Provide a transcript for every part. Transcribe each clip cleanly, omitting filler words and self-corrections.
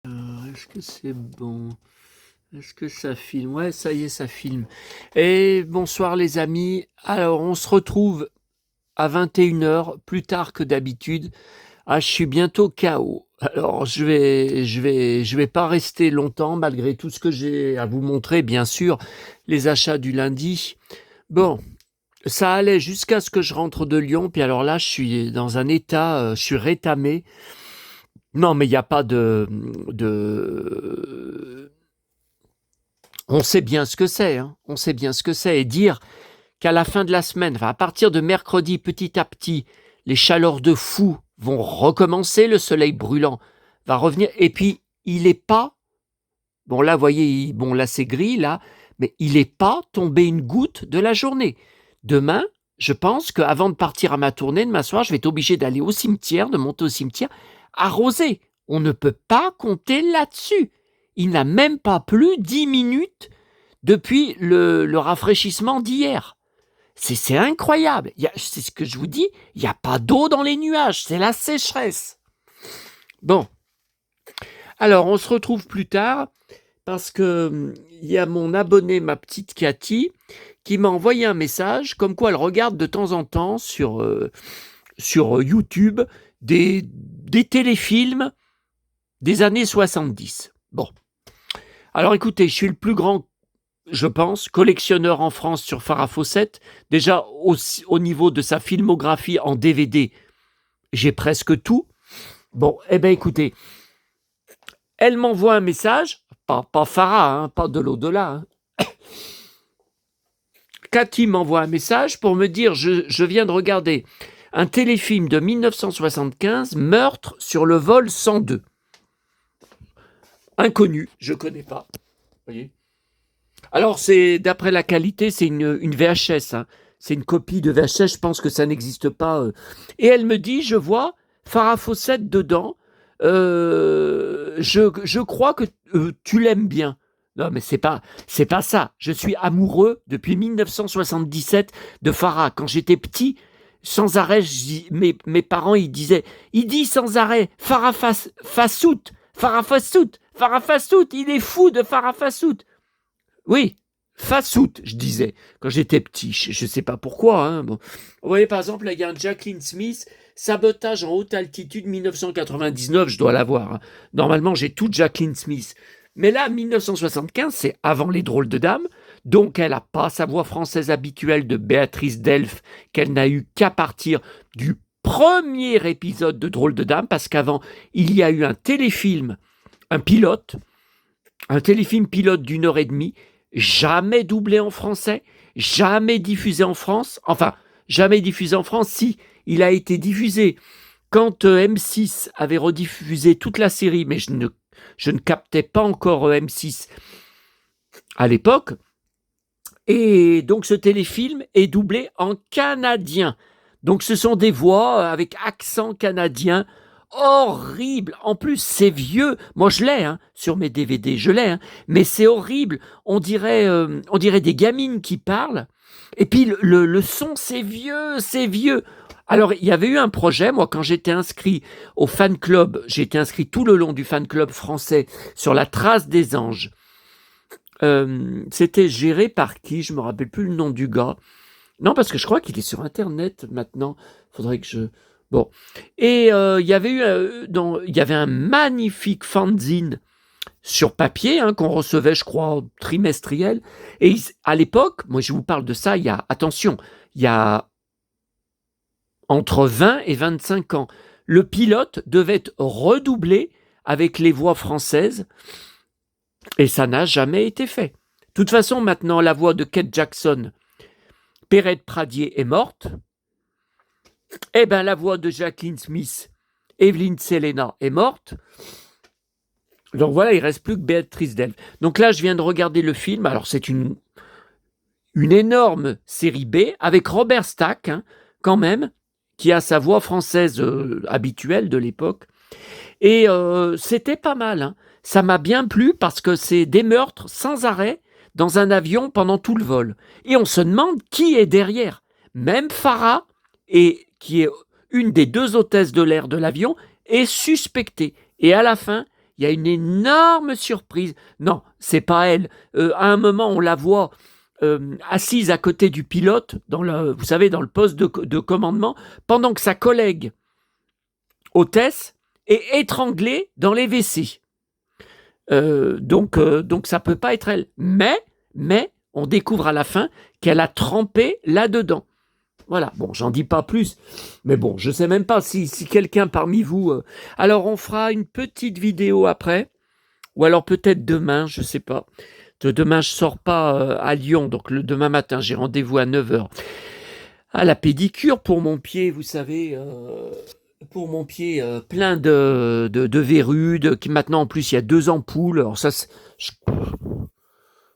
Est-ce que c'est bon? Est-ce que ça filme? Ouais, ça y est, ça filme. Et bonsoir les amis. Alors, on se retrouve à 21 h, plus tard que d'habitude. Ah, je suis bientôt KO. Alors, je vais pas rester longtemps malgré tout ce que j'ai à vous montrer, bien sûr, les achats du lundi. Bon, ça allait jusqu'à ce que je rentre de Lyon, puis alors là, je suis dans un état, je suis rétamé. Non, mais il n'y a pas de... On sait bien ce que c'est, hein. On sait bien ce que c'est. Et dire qu'à la fin de la semaine, enfin, à partir de mercredi, petit à petit, les chaleurs de fou vont recommencer, le soleil brûlant va revenir, et puis il n'est pas, bon là, vous voyez, bon là c'est gris, là, mais il n'est pas tombé une goutte de la journée. Demain, je pense qu'avant de partir à ma tournée, de m'asseoir, je vais être obligé d'aller au cimetière, de monter au cimetière, arroser. On ne peut pas compter là-dessus. Il n'a même pas plu 10 minutes depuis le rafraîchissement d'hier. C'est incroyable. C'est ce que je vous dis, il n'y a pas d'eau dans les nuages, c'est la sécheresse. Bon, alors on se retrouve plus tard parce que il y a mon abonné, ma petite Cathy, qui m'a envoyé un message comme quoi elle regarde de temps en temps sur YouTube des téléfilms des années 70. Bon, alors écoutez, je suis le plus grand, je pense, collectionneur en France sur Farah Fawcett. Déjà, au niveau de sa filmographie en DVD, j'ai presque tout. Bon, eh bien écoutez, elle m'envoie un message, pas Farah, hein, pas de l'au-delà. Hein. Cathy m'envoie un message pour me dire je viens de regarder un téléfilm de 1975, Meurtre sur le vol 102. Inconnu, je ne connais pas. Voyez. Alors, c'est d'après la qualité, c'est une VHS. Hein. C'est une copie de VHS, je pense que ça n'existe pas. Et elle me dit, je vois Farah Fawcett dedans. Je crois que tu l'aimes bien. Non, mais c'est pas ça. Je suis amoureux depuis 1977 de Farah. Quand j'étais petit, sans arrêt, mes parents ils disent sans arrêt Farah Fassout, Farah Fassout, Farah Fassout. Il est fou de Farah Fassout. Oui, Fassout, je disais, quand j'étais petit. Je ne sais pas pourquoi. Hein. Bon. Vous voyez, par exemple, là, il y a un Jacqueline Smith, sabotage en haute altitude 1999, je dois l'avoir. Hein. Normalement, j'ai tout Jacqueline Smith. Mais là, 1975, c'est avant Les Drôles de Dames, donc elle n'a pas sa voix française habituelle de Béatrice Delphes, qu'elle n'a eu qu'à partir du premier épisode de Drôles de Dames, parce qu'avant, il y a eu un téléfilm, un téléfilm pilote d'1 h 30, jamais doublé en français, jamais diffusé en France. Enfin, jamais diffusé en France, si, il a été diffusé quand M6 avait rediffusé toute la série, mais je ne captais pas encore M6 à l'époque. Et donc ce téléfilm est doublé en canadien. Donc ce sont des voix avec accent canadien horrible. En plus, c'est vieux. Moi, je l'ai sur mes DVD, je l'ai. Mais c'est horrible. On dirait des gamines qui parlent. Et puis, le son, c'est vieux, c'est vieux. Alors, il y avait eu un projet, moi, quand j'étais inscrit au fan club, j'ai été inscrit tout le long du fan club français sur la trace des anges. C'était géré par qui? Je me rappelle plus le nom du gars. Non, parce que je crois qu'il est sur Internet maintenant. Faudrait que je... Bon. Et il y avait un magnifique fanzine sur papier qu'on recevait, je crois, trimestriel. Et à l'époque, moi je vous parle de ça, il y a entre 20 et 25 ans. Le pilote devait être redoublé avec les voix françaises et ça n'a jamais été fait. De toute façon, maintenant, la voix de Kate Jackson, Perrette Pradier est morte. Eh bien, la voix de Jacqueline Smith, Evelyn Selena est morte. Donc voilà, il ne reste plus que Béatrice Delphes. Donc là, je viens de regarder le film. Alors, c'est une énorme série B avec Robert Stack, quand même, qui a sa voix française habituelle de l'époque. Et c'était pas mal. Ça m'a bien plu parce que c'est des meurtres sans arrêt dans un avion pendant tout le vol. Et on se demande qui est derrière. Même Farah, qui est une des deux hôtesses de l'air de l'avion, est suspectée. Et à la fin, il y a une énorme surprise. Non, c'est pas elle. À un moment, on la voit assise à côté du pilote, vous savez, dans le poste de commandement, pendant que sa collègue hôtesse est étranglée dans les WC. Donc ça peut pas être elle. Mais on découvre à la fin qu'elle a trempé là-dedans. Voilà, bon, j'en dis pas plus, mais bon, je sais même pas si quelqu'un parmi vous... Alors, on fera une petite vidéo après, ou alors peut-être demain, je sais pas. Demain, je sors pas à Lyon, donc demain matin, j'ai rendez-vous à 9h. À la pédicure pour mon pied, vous savez... pour mon pied plein de verrues, qui maintenant en plus il y a 2 ampoules. Alors ça,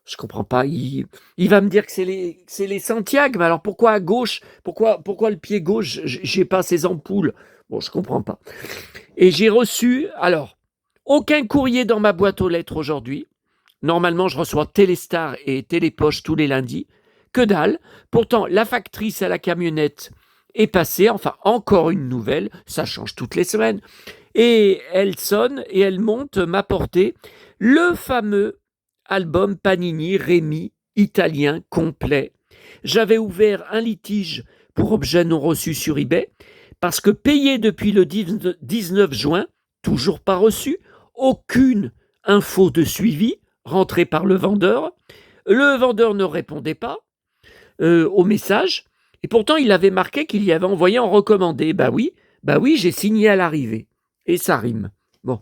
je comprends pas. Il va me dire que c'est les Santiago, mais alors pourquoi à gauche, pourquoi le pied gauche, j'ai pas ces ampoules? Bon, je comprends pas. Et j'ai reçu, alors, aucun courrier dans ma boîte aux lettres aujourd'hui. Normalement, je reçois Téléstar et Télépoche tous les lundis. Que dalle. Pourtant, la factrice à la camionnette est passée, enfin, encore une nouvelle, ça change toutes les semaines. Et elle sonne et elle monte m'apporter le fameux album Panini Rémi italien complet. J'avais ouvert un litige pour objet non reçu sur eBay parce que payé depuis le 19 juin, toujours pas reçu, aucune info de suivi rentrée par le vendeur. Le vendeur ne répondait pas au message et pourtant il avait marqué qu'il y avait envoyé en recommandé. Bah oui, j'ai signé à l'arrivée et ça rime. Bon.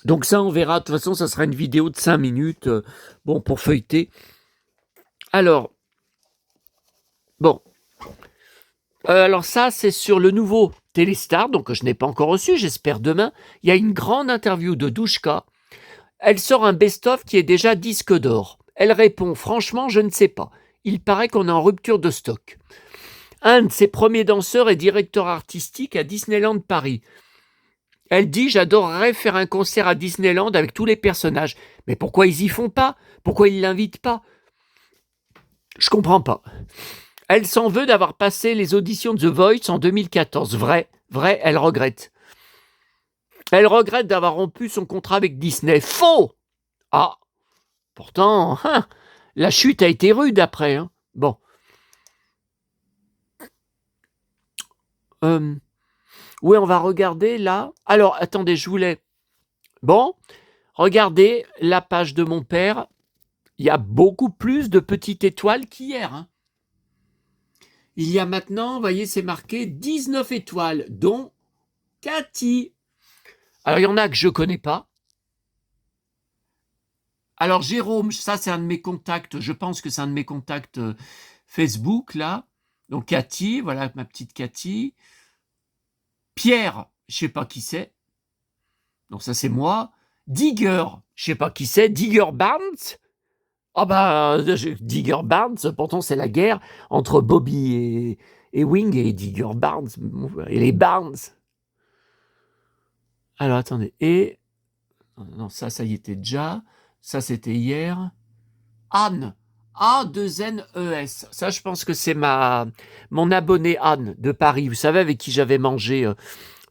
Donc ça, on verra. De toute façon, ça sera une vidéo de 5 minutes, bon, pour feuilleter. Alors, bon. Alors ça, c'est sur le nouveau Téléstar, donc je n'ai pas encore reçu, j'espère demain. Il y a une grande interview de Douchka. Elle sort un best-of qui est déjà disque d'or. Elle répond, franchement, je ne sais pas. Il paraît qu'on est en rupture de stock. Un de ses premiers danseurs est directeur artistique à Disneyland Paris. Elle dit, j'adorerais faire un concert à Disneyland avec tous les personnages. Mais pourquoi ils y font pas? Pourquoi ils l'invitent pas? Je comprends pas. Elle s'en veut d'avoir passé les auditions de The Voice en 2014. Vrai, elle regrette. Elle regrette d'avoir rompu son contrat avec Disney. Faux! Ah, pourtant, la chute a été rude après. Hein. Bon. Oui, on va regarder là. Alors, attendez, je voulais... Bon, regardez la page de mon père. Il y a beaucoup plus de petites étoiles qu'hier. Hein. Il y a maintenant, vous voyez, c'est marqué 19 étoiles, dont Cathy. Alors, il y en a que je ne connais pas. Alors, Jérôme, ça, c'est un de mes contacts. Je pense que c'est un de mes contacts Facebook, là. Donc, Cathy, voilà ma petite Cathy. Pierre, je ne sais pas qui c'est. Donc, ça, c'est moi. Digger, je ne sais pas qui c'est. Digger Barnes. Ah bah, Digger Barnes, pourtant c'est la guerre entre Bobby et Wing et Digger Barnes, et les Barnes. Alors attendez, et... Non, ça y était déjà. Ça c'était hier. Anne, A2NES. Ça je pense que c'est mon abonné Anne de Paris, vous savez, avec qui j'avais mangé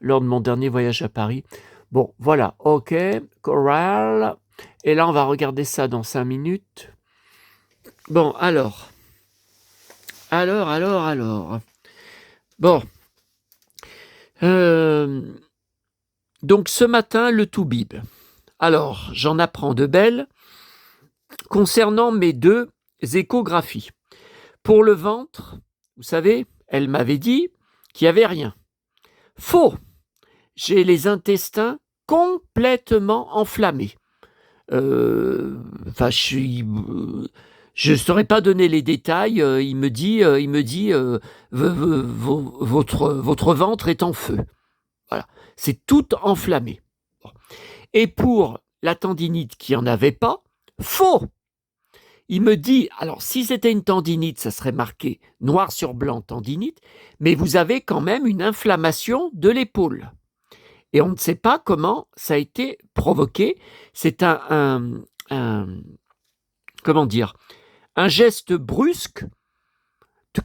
lors de mon dernier voyage à Paris. Bon, voilà, ok, Coral. Et là on va regarder ça dans 5 minutes. Bon, alors. Bon. Donc, ce matin, le Toubib. Alors, j'en apprends de belles concernant mes 2 échographies. Pour le ventre, vous savez, elle m'avait dit qu'il n'y avait rien. Faux. J'ai les intestins complètement enflammés. Enfin, je ne saurais pas donner les détails. Il me dit, votre ventre est en feu. Voilà, c'est tout enflammé. Bon. Et pour la tendinite qui en avait pas, faux. Il me dit, alors si c'était une tendinite, ça serait marqué noir sur blanc tendinite, mais vous avez quand même une inflammation de l'épaule. Et on ne sait pas comment ça a été provoqué. C'est comment dire, un geste brusque,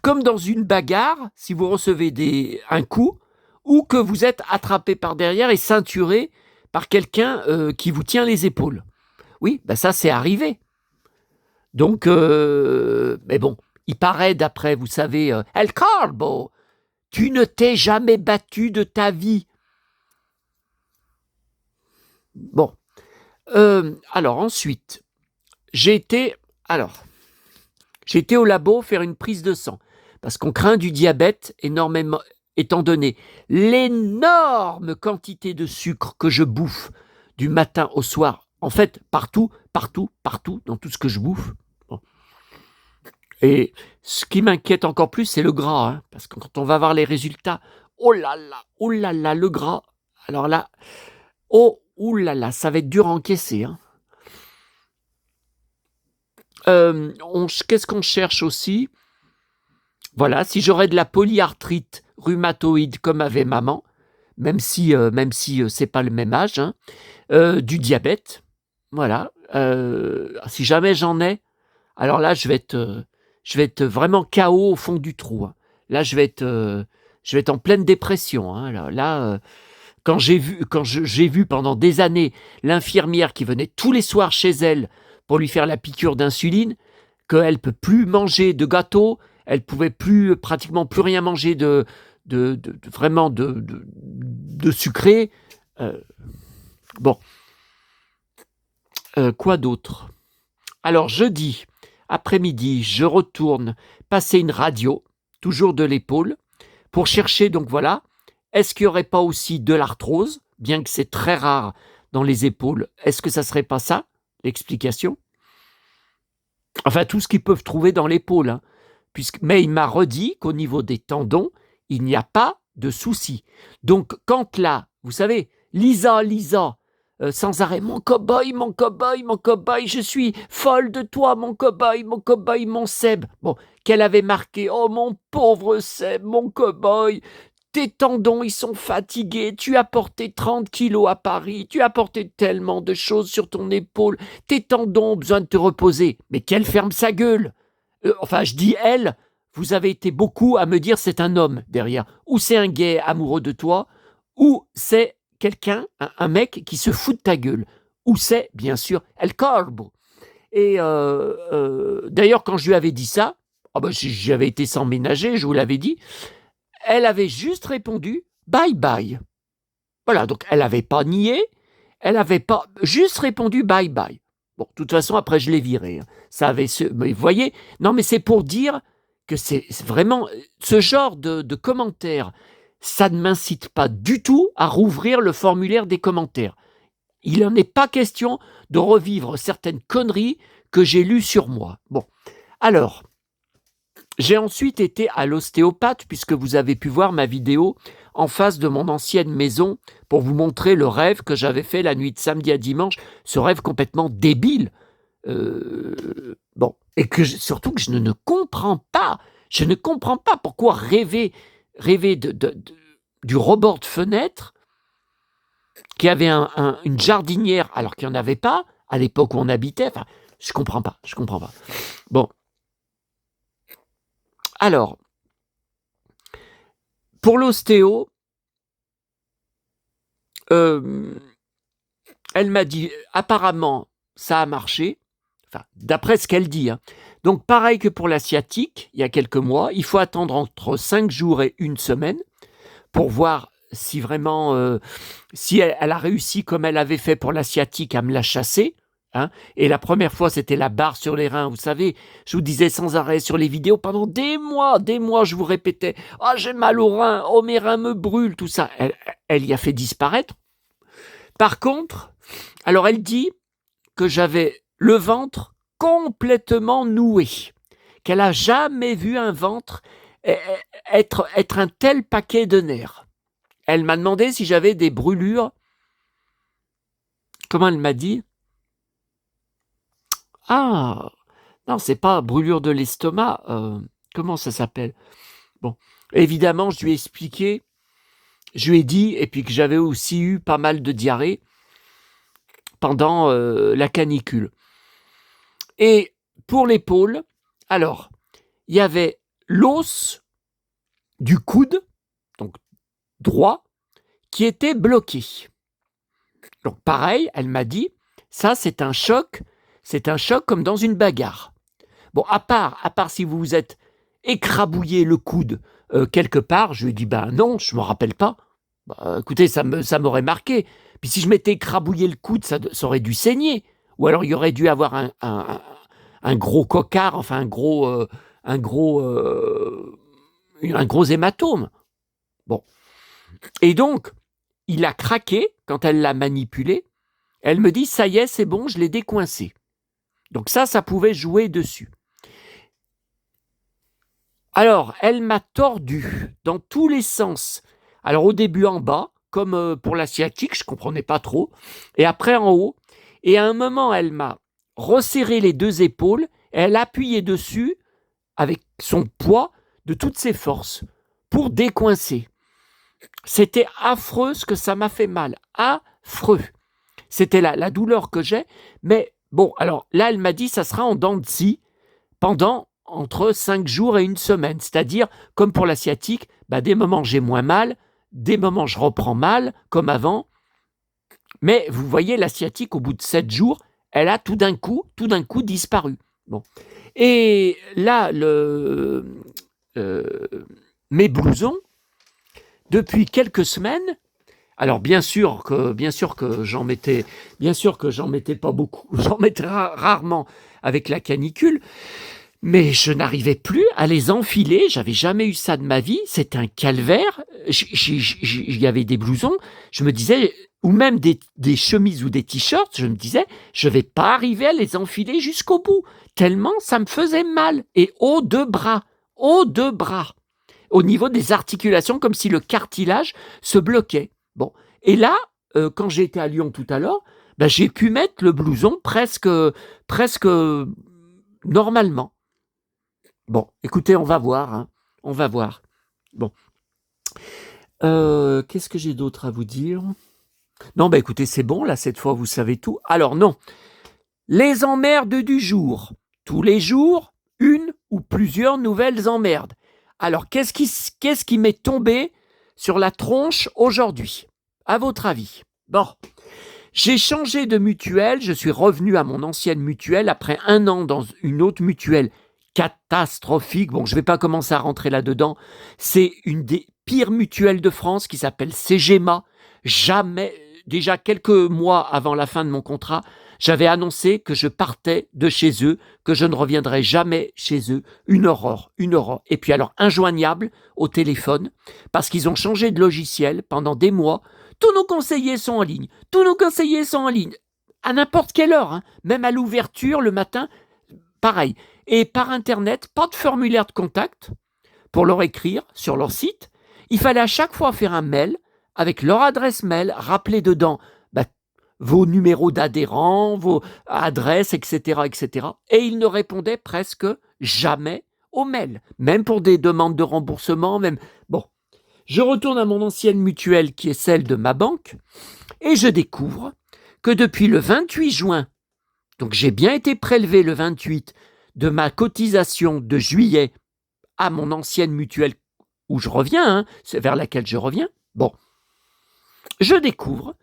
comme dans une bagarre, si vous recevez un coup, ou que vous êtes attrapé par derrière et ceinturé par quelqu'un qui vous tient les épaules. Oui, ben ça c'est arrivé. Donc, mais bon, il paraît d'après, vous savez, El Corbo, tu ne t'es jamais battu de ta vie. Bon, alors ensuite, j'ai été au labo faire une prise de sang parce qu'on craint du diabète énormément, étant donné l'énorme quantité de sucre que je bouffe du matin au soir. En fait, partout, dans tout ce que je bouffe. Bon. Et ce qui m'inquiète encore plus, c'est le gras, hein, parce que quand on va voir les résultats, oh là là, le gras. Alors là, oh là là, ça va être dur à encaisser. Hein. Qu'est-ce qu'on cherche aussi? Voilà, si j'aurais de la polyarthrite rhumatoïde comme avait maman, même si c'est pas le même âge, hein, du diabète, voilà. Si jamais j'en ai, alors là je vais être vraiment KO au fond du trou. Hein. Là je vais être en pleine dépression. Hein. Là, quand j'ai vu pendant des années l'infirmière qui venait tous les soirs chez elle pour lui faire la piqûre d'insuline, qu'elle peut plus manger de gâteau, elle pouvait pratiquement plus rien manger vraiment de sucré. Bon, quoi d'autre? Alors jeudi après-midi, je retourne passer une radio, toujours de l'épaule, pour chercher donc voilà, est-ce qu'il n'y aurait pas aussi de l'arthrose, bien que c'est très rare dans les épaules, est-ce que ça serait pas ça l'explication? Enfin, tout ce qu'ils peuvent trouver dans l'épaule. Hein, mais il m'a redit qu'au niveau des tendons, il n'y a pas de souci. Donc, quand là, vous savez, Lisa, sans arrêt, mon cow-boy, je suis folle de toi, mon cow-boy, mon Seb. Bon, qu'elle avait marqué, oh mon pauvre Seb, mon cow-boy, tes tendons, ils sont fatigués, tu as porté 30 kilos à Paris, tu as porté tellement de choses sur ton épaule, tes tendons ont besoin de te reposer. Mais qu'elle ferme sa gueule. Enfin, je dis elle, vous avez été beaucoup à me dire c'est un homme derrière. Ou c'est un gay amoureux de toi, ou c'est quelqu'un, un mec qui se fout de ta gueule. Ou c'est, bien sûr, El Corbo. Et d'ailleurs, quand je lui avais dit ça, j'avais été sans ménager, je vous l'avais dit, elle avait juste répondu « bye bye ». Voilà, donc elle n'avait pas nié, elle n'avait pas juste répondu « bye bye ». Bon, de toute façon, après, je l'ai viré. Hein. Ça avait mais vous voyez, non, mais c'est pour dire que c'est vraiment ce genre de commentaires, ça ne m'incite pas du tout à rouvrir le formulaire des commentaires. Il n'en est pas question de revivre certaines conneries que j'ai lues sur moi. Bon, alors, j'ai ensuite été à l'ostéopathe, puisque vous avez pu voir ma vidéo en face de mon ancienne maison pour vous montrer le rêve que j'avais fait la nuit de samedi à dimanche, ce rêve complètement débile. Bon, et surtout que je ne comprends pas. Je ne comprends pas pourquoi rêver du rebord de fenêtre qui avait une jardinière alors qu'il n'y en avait pas à l'époque où on habitait. Enfin, je comprends pas. Bon. Alors, pour l'ostéo, elle m'a dit, apparemment, ça a marché, enfin, d'après ce qu'elle dit. Hein. Donc, pareil que pour la sciatique, il y a quelques mois, il faut attendre entre 5 jours et 1 semaine pour voir si vraiment, si elle a réussi comme elle avait fait pour la sciatique à me la chasser. Hein, et la première fois, c'était la barre sur les reins. Vous savez, je vous disais sans arrêt sur les vidéos, pendant des mois, je vous répétais « Ah, j'ai mal aux reins, oh, mes reins me brûlent », tout ça. Elle y a fait disparaître. Par contre, alors elle dit que j'avais le ventre complètement noué, qu'elle n'a jamais vu un ventre être un tel paquet de nerfs. Elle m'a demandé si j'avais des brûlures. Comment elle m'a dit ? Ah, non, c'est pas brûlure de l'estomac. Comment ça s'appelle ? Bon, évidemment, je lui ai expliqué, je lui ai dit, et puis que j'avais aussi eu pas mal de diarrhée pendant la canicule. Et pour l'épaule, alors, il y avait l'os du coude, donc droit qui était bloqué. Donc pareil, elle m'a dit, ça c'est un choc comme dans une bagarre. Bon, à part si vous vous êtes écrabouillé le coude quelque part, je lui ai dit, ben non, je me rappelle pas. Bah, écoutez, ça m'aurait marqué. Puis si je m'étais écrabouillé le coude, ça aurait dû saigner. Ou alors il y aurait dû avoir un gros cocard, enfin un gros hématome. Bon. Et donc, il a craqué quand elle l'a manipulé. Elle me dit, ça y est, c'est bon, je l'ai décoincé. Donc ça pouvait jouer dessus. Alors, elle m'a tordu dans tous les sens. Alors au début en bas, comme pour la sciatique, je ne comprenais pas trop. Et après en haut. Et à un moment, elle m'a resserré les deux épaules. Et elle a appuyé dessus avec son poids de toutes ses forces pour décoincer. C'était affreux ce que ça m'a fait mal. Affreux. C'était la douleur que j'ai. Mais bon, alors là, elle m'a dit ça sera en dents de scie pendant entre 5 jours et une semaine. C'est-à-dire, comme pour la sciatique, des moments j'ai moins mal, des moments je reprends mal, comme avant. Mais vous voyez, la sciatique, au bout de 7 jours, elle a tout d'un coup disparu. Bon. Et là, mes blousons, depuis quelques semaines, alors bien sûr que j'en mettais pas beaucoup, j'en mettais rarement avec la canicule, mais je n'arrivais plus à les enfiler, j'avais jamais eu ça de ma vie, c'est un calvaire. Il y avait des blousons, je me disais, ou même des chemises ou des t-shirts, je me disais, je vais pas arriver à les enfiler jusqu'au bout, tellement ça me faisait mal, et aux deux bras, au niveau des articulations, comme si le cartilage se bloquait. Bon, et là, quand j'étais à Lyon tout à l'heure, j'ai pu mettre le blouson presque normalement. Bon, écoutez, on va voir. Hein. On va voir. Bon. Qu'est-ce que j'ai d'autre à vous dire ? Non, écoutez, c'est bon, là, cette fois, vous savez tout. Alors, non. Les emmerdes du jour. Tous les jours, une ou plusieurs nouvelles emmerdes. Alors, qu'est-ce qui m'est tombé sur la tronche aujourd'hui ? À votre avis ? Bon. J'ai changé de mutuelle, je suis revenu à mon ancienne mutuelle après 1 an dans une autre mutuelle catastrophique. Bon, je ne vais pas commencer à rentrer là-dedans. C'est une des pires mutuelles de France qui s'appelle CGMA. Déjà quelques mois avant la fin de mon contrat, j'avais annoncé que je partais de chez eux, que je ne reviendrais jamais chez eux. Une horreur. Et puis alors, injoignable au téléphone, parce qu'ils ont changé de logiciel pendant des mois. Tous nos conseillers sont en ligne. À n'importe quelle heure, hein. Même à l'ouverture, le matin, pareil. Et par Internet, pas de formulaire de contact pour leur écrire sur leur site. Il fallait à chaque fois faire un mail avec leur adresse mail, rappeler dedans vos numéros d'adhérents, vos adresses, etc., etc. Et ils ne répondaient presque jamais aux mails, même pour des demandes de remboursement. Bon, je retourne à mon ancienne mutuelle qui est celle de ma banque et je découvre que depuis le 28 juin, donc j'ai bien été prélevé le 28 de ma cotisation de juillet à mon ancienne mutuelle où je reviens, c'est vers laquelle je reviens. Bon, je découvre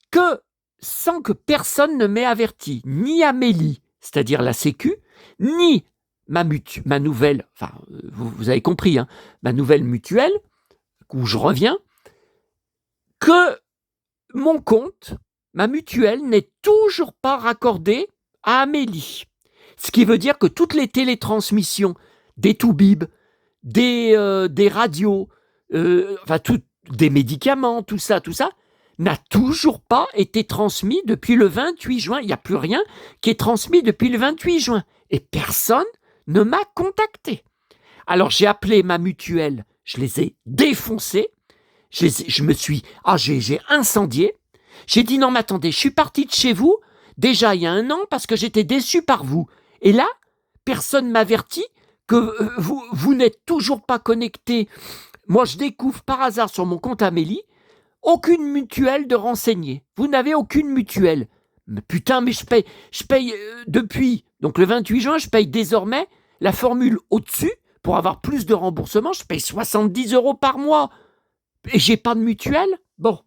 que sans que personne ne m'ait averti, ni Amélie, c'est-à-dire la Sécu, ni ma nouvelle, enfin vous avez compris, ma nouvelle mutuelle où je reviens, que mon compte, ma mutuelle n'est toujours pas raccordée à Amélie. Ce qui veut dire que toutes les télétransmissions des Toubib, des radios, des médicaments, tout ça, n'a toujours pas été transmis depuis le 28 juin. Il n'y a plus rien qui est transmis depuis le 28 juin. Et personne ne m'a contacté. Alors j'ai appelé ma mutuelle, je les ai défoncés. J'ai incendié. J'ai dit non mais attendez, je suis parti de chez vous déjà il y a 1 an parce que j'étais déçu par vous. Et là, personne m'avertit que vous n'êtes toujours pas connecté. Moi je découvre par hasard sur mon compte Amélie aucune mutuelle de renseigner. Vous n'avez aucune mutuelle. Mais putain, mais je paye depuis. Donc le 28 juin, je paye désormais la formule au-dessus pour avoir plus de remboursement. Je paye 70 € par mois. Et j'ai pas de mutuelle? Bon.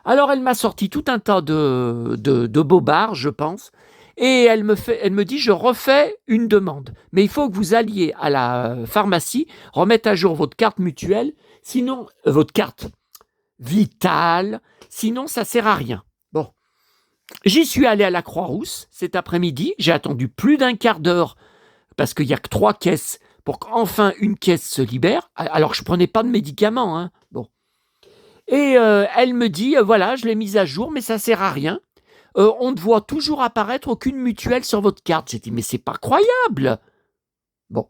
Alors elle m'a sorti tout un tas de bobards, je pense, et elle me dit: «Je refais une demande, mais il faut que vous alliez à la pharmacie, remettre à jour votre carte mutuelle, sinon votre carte vitale, sinon ça sert à rien». Bon, j'y suis allé à la Croix-Rousse cet après-midi, j'ai attendu plus d'un quart d'heure parce qu'il y a que 3 caisses pour qu'enfin une caisse se libère, alors que je prenais pas de médicaments, hein. Bon. Et elle me dit: «Voilà, je l'ai mise à jour, mais ça sert à rien. On ne voit toujours apparaître aucune mutuelle sur votre carte». J'ai dit: «Mais c'est pas croyable!» Bon.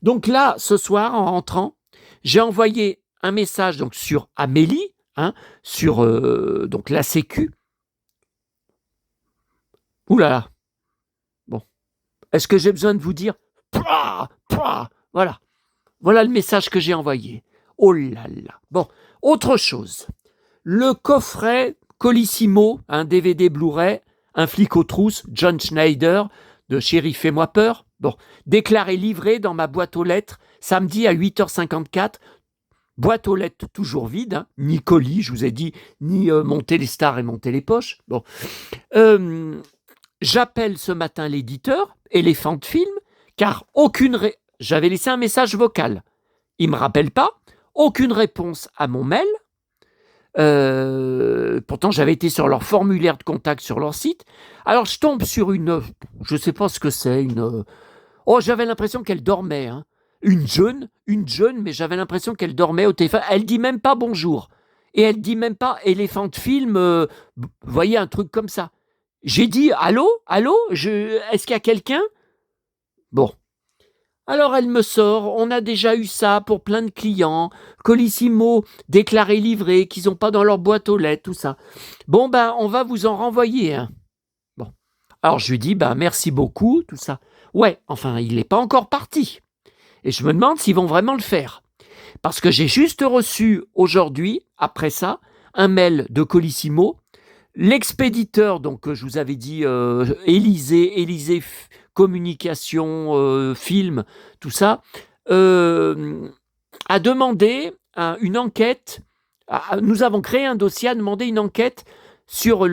Donc là, ce soir, en rentrant, j'ai envoyé un message donc sur Amélie, hein, sur donc la Sécu. Ouh là là! Bon. Est-ce que j'ai besoin de vous dire? Pouah! Pouah! Voilà. Voilà le message que j'ai envoyé. Oh là là! Bon, autre chose. Le coffret Colissimo, un DVD Blu-ray, Un flic aux trousses, John Schneider, de Chéri, fais-moi peur. Bon, déclaré livré dans ma boîte aux lettres, samedi à 8h54. Boîte aux lettres toujours vide, hein, ni colis, je vous ai dit, ni monter les stars et monter les poches. Bon. J'appelle ce matin l'éditeur, Elephant Film, car j'avais laissé un message vocal. Il ne me rappelle pas, aucune réponse à mon mail. Pourtant, j'avais été sur leur formulaire de contact sur leur site. Alors, je tombe sur je ne sais pas ce que c'est, j'avais l'impression qu'elle dormait, hein. Une jeune, mais j'avais l'impression qu'elle dormait au téléphone. Elle dit même pas bonjour. Et elle dit même pas Elephant Film, vous voyez, un truc comme ça. J'ai dit, allô, est-ce qu'il y a quelqu'un? Bon. Alors elle me sort, on a déjà eu ça pour plein de clients, Colissimo, déclaré livré, qu'ils n'ont pas dans leur boîte aux lettres, tout ça. Bon, ben, on va vous en renvoyer un. Bon. Alors je lui dis, ben, merci beaucoup, tout ça. Ouais, enfin, il n'est pas encore parti. Et je me demande s'ils vont vraiment le faire. Parce que j'ai juste reçu aujourd'hui, après ça, un mail de Colissimo. L'expéditeur, donc je vous avais dit, Élysée Communication, Film, tout ça, a demandé une enquête. Nous avons créé un dossier, a demandé une enquête sur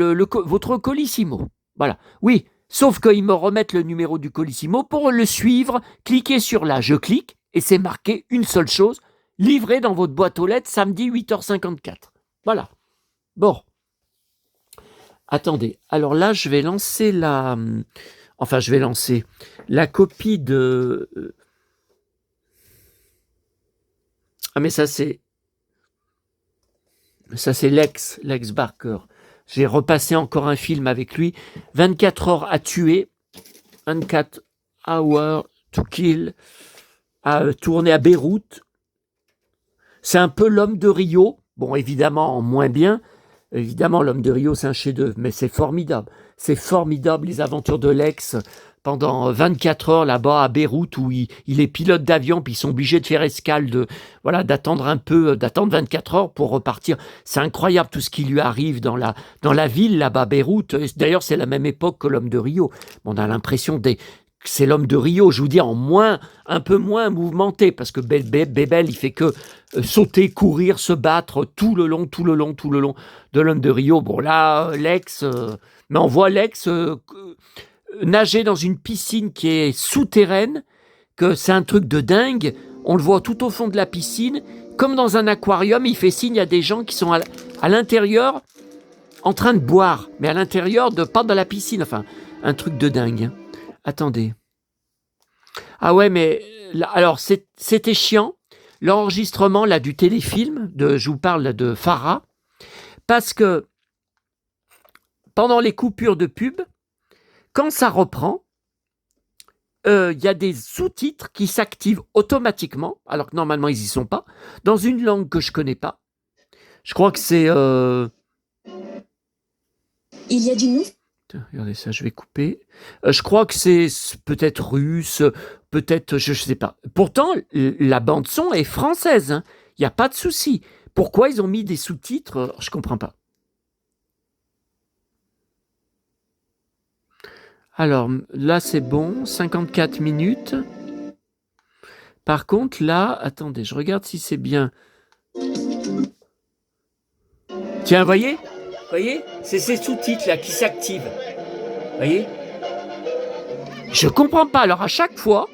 votre Colissimo. Voilà. Oui, sauf qu'ils me remettent le numéro du Colissimo pour le suivre. Cliquez sur là. Je clique et c'est marqué une seule chose: livré dans votre boîte aux lettres samedi 8h54. Voilà. Bon. Attendez, alors là, je vais lancer la copie de... Ah, mais ça, c'est Lex Barker. J'ai repassé encore un film avec lui. 24 heures à tuer. 24 hours to kill. À tourner à Beyrouth. C'est un peu l'homme de Rio. Bon, évidemment, en moins bien. Évidemment, l'homme de Rio, c'est un chef-d'œuvre, mais c'est formidable. C'est formidable, les aventures de Lex pendant 24 heures là-bas à Beyrouth, où il est pilote d'avion, puis ils sont obligés de faire escale, d'attendre un peu, d'attendre 24 heures pour repartir. C'est incroyable tout ce qui lui arrive dans la ville là-bas, Beyrouth. D'ailleurs, c'est la même époque que l'homme de Rio. On a l'impression que c'est l'homme de Rio, je vous dis, un peu moins mouvementé, parce que Bébel, il fait que sauter, courir, se battre tout le long de l'homme de Rio. Bon, là, Lex, mais on voit Lex nager dans une piscine qui est souterraine, que c'est un truc de dingue. On le voit tout au fond de la piscine, comme dans un aquarium. Il fait signe à des gens qui sont à l'intérieur, en train de boire, mais à l'intérieur, pas dans la piscine. Enfin, un truc de dingue. Attendez. Ah ouais, mais alors c'était chiant, l'enregistrement là du téléfilm, je vous parle de Farah, parce que pendant les coupures de pub, quand ça reprend, il y a des sous-titres qui s'activent automatiquement, alors que normalement ils y sont pas, dans une langue que je connais pas. Je crois que c'est... Il y a du nouveau. Regardez ça, je vais couper. Je crois que c'est peut-être russe, peut-être, je ne sais pas. Pourtant, la bande-son est française, hein. Il n'y a pas de souci. Pourquoi ils ont mis des sous-titres? Je ne comprends pas. Alors, là, c'est bon, 54 minutes. Par contre, là, attendez, je regarde si c'est bien. Tiens, voyez, c'est ces sous-titres là qui s'activent. Voyez. Je comprends pas. Alors à chaque fois,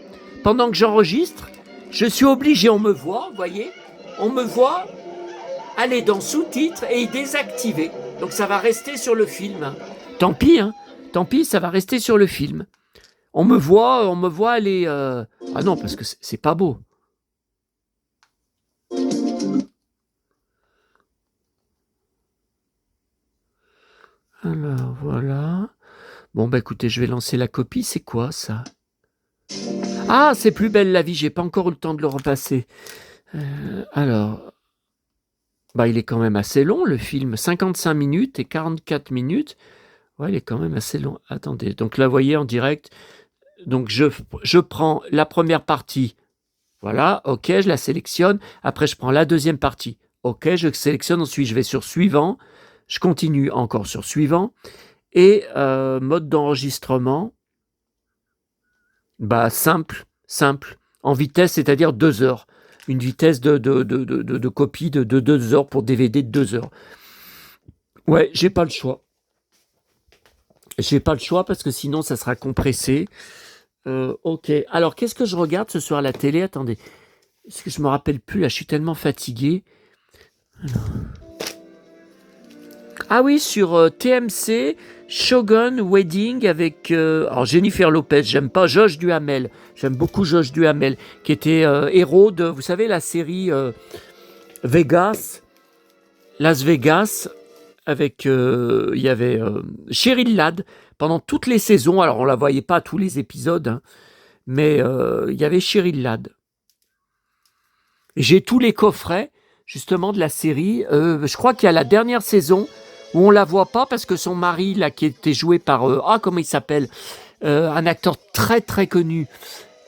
pendant que j'enregistre, je suis obligé, on me voit, voyez, on me voit aller dans sous-titres et y désactiver. Donc ça va rester sur le film. Hein. Tant pis, ça va rester sur le film. On me voit aller. Ah non, parce que c'est pas beau. Alors voilà. Bon bah écoutez, je vais lancer la copie. C'est quoi ça? Ah, c'est Plus belle la vie. J'ai pas encore eu le temps de le repasser. Alors, bah il est quand même assez long le film. 55 minutes et 44 minutes. Ouais, il est quand même assez long. Attendez. Donc là, vous voyez en direct. Donc je prends la première partie. Voilà, ok, je la sélectionne. Après, je prends la deuxième partie. Ok, je sélectionne. Ensuite, je vais sur suivant. Je continue encore sur suivant. Et mode d'enregistrement, bah simple, en vitesse, c'est-à-dire 2 heures. Une vitesse de copie de 2 heures pour DVD de 2 heures. Ouais, j'ai pas le choix. J'ai pas le choix parce que sinon, ça sera compressé. Ok. Alors, qu'est-ce que je regarde ce soir à la télé? Attendez. Est-ce que je me rappelle plus? Là, je suis tellement fatigué. Alors... Ah oui, sur TMC, Shogun Wedding avec alors Jennifer Lopez. J'aime pas Josh Duhamel. J'aime beaucoup Josh Duhamel, qui était héros de, vous savez, la série Las Vegas, avec il y avait Cheryl Ladd pendant toutes les saisons. Alors on la voyait pas tous les épisodes, hein, mais il y avait Cheryl Ladd. J'ai tous les coffrets justement de la série. Je crois qu'il y a la dernière saison où on la voit pas parce que son mari là qui était joué par comment il s'appelle, un acteur très très connu.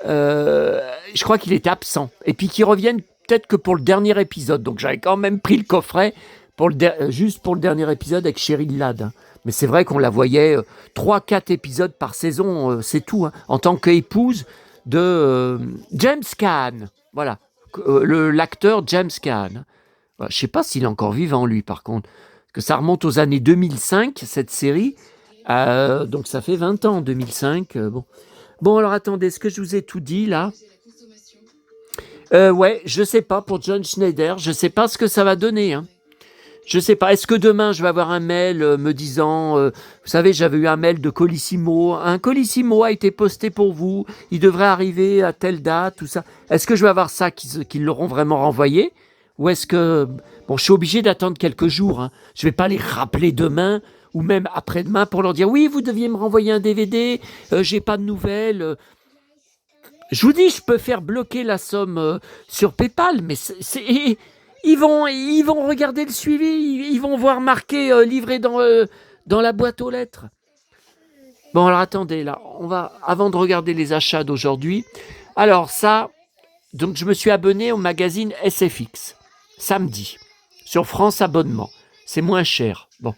Je crois qu'il était absent et puis qu'il revienne peut-être que pour le dernier épisode. Donc j'avais quand même pris le coffret pour juste pour le dernier épisode avec Cheryl Ladd. Mais c'est vrai qu'on la voyait 3-4 épisodes par saison, c'est tout, hein, en tant qu'épouse de James Caan. Voilà, l'acteur James Caan. Je ne sais pas s'il est encore vivant, lui, par contre. Parce que ça remonte aux années 2005, cette série. Donc ça fait 20 ans, 2005. Bon, alors attendez, est-ce que je vous ai tout dit, là? Ouais, je sais pas, pour John Schneider, je sais pas ce que ça va donner, hein. Je sais pas, est-ce que demain je vais avoir un mail me disant, vous savez, j'avais eu un mail de Colissimo, un Colissimo a été posté pour vous, il devrait arriver à telle date, tout ça. Est-ce que je vais avoir ça, qu'ils l'auront vraiment renvoyé? Ou est-ce que, bon, je suis obligé d'attendre quelques jours, hein. Je vais pas les rappeler demain ou même après-demain pour leur dire, oui, vous deviez me renvoyer un DVD, j'ai pas de nouvelles. Je vous dis, je peux faire bloquer la somme sur PayPal, mais ils vont regarder le suivi, ils vont voir marqué livré dans la boîte aux lettres. Bon, alors attendez, là, on va, avant de regarder les achats d'aujourd'hui, alors ça, donc je me suis abonné au magazine SFX, samedi, sur France Abonnement. C'est moins cher, bon,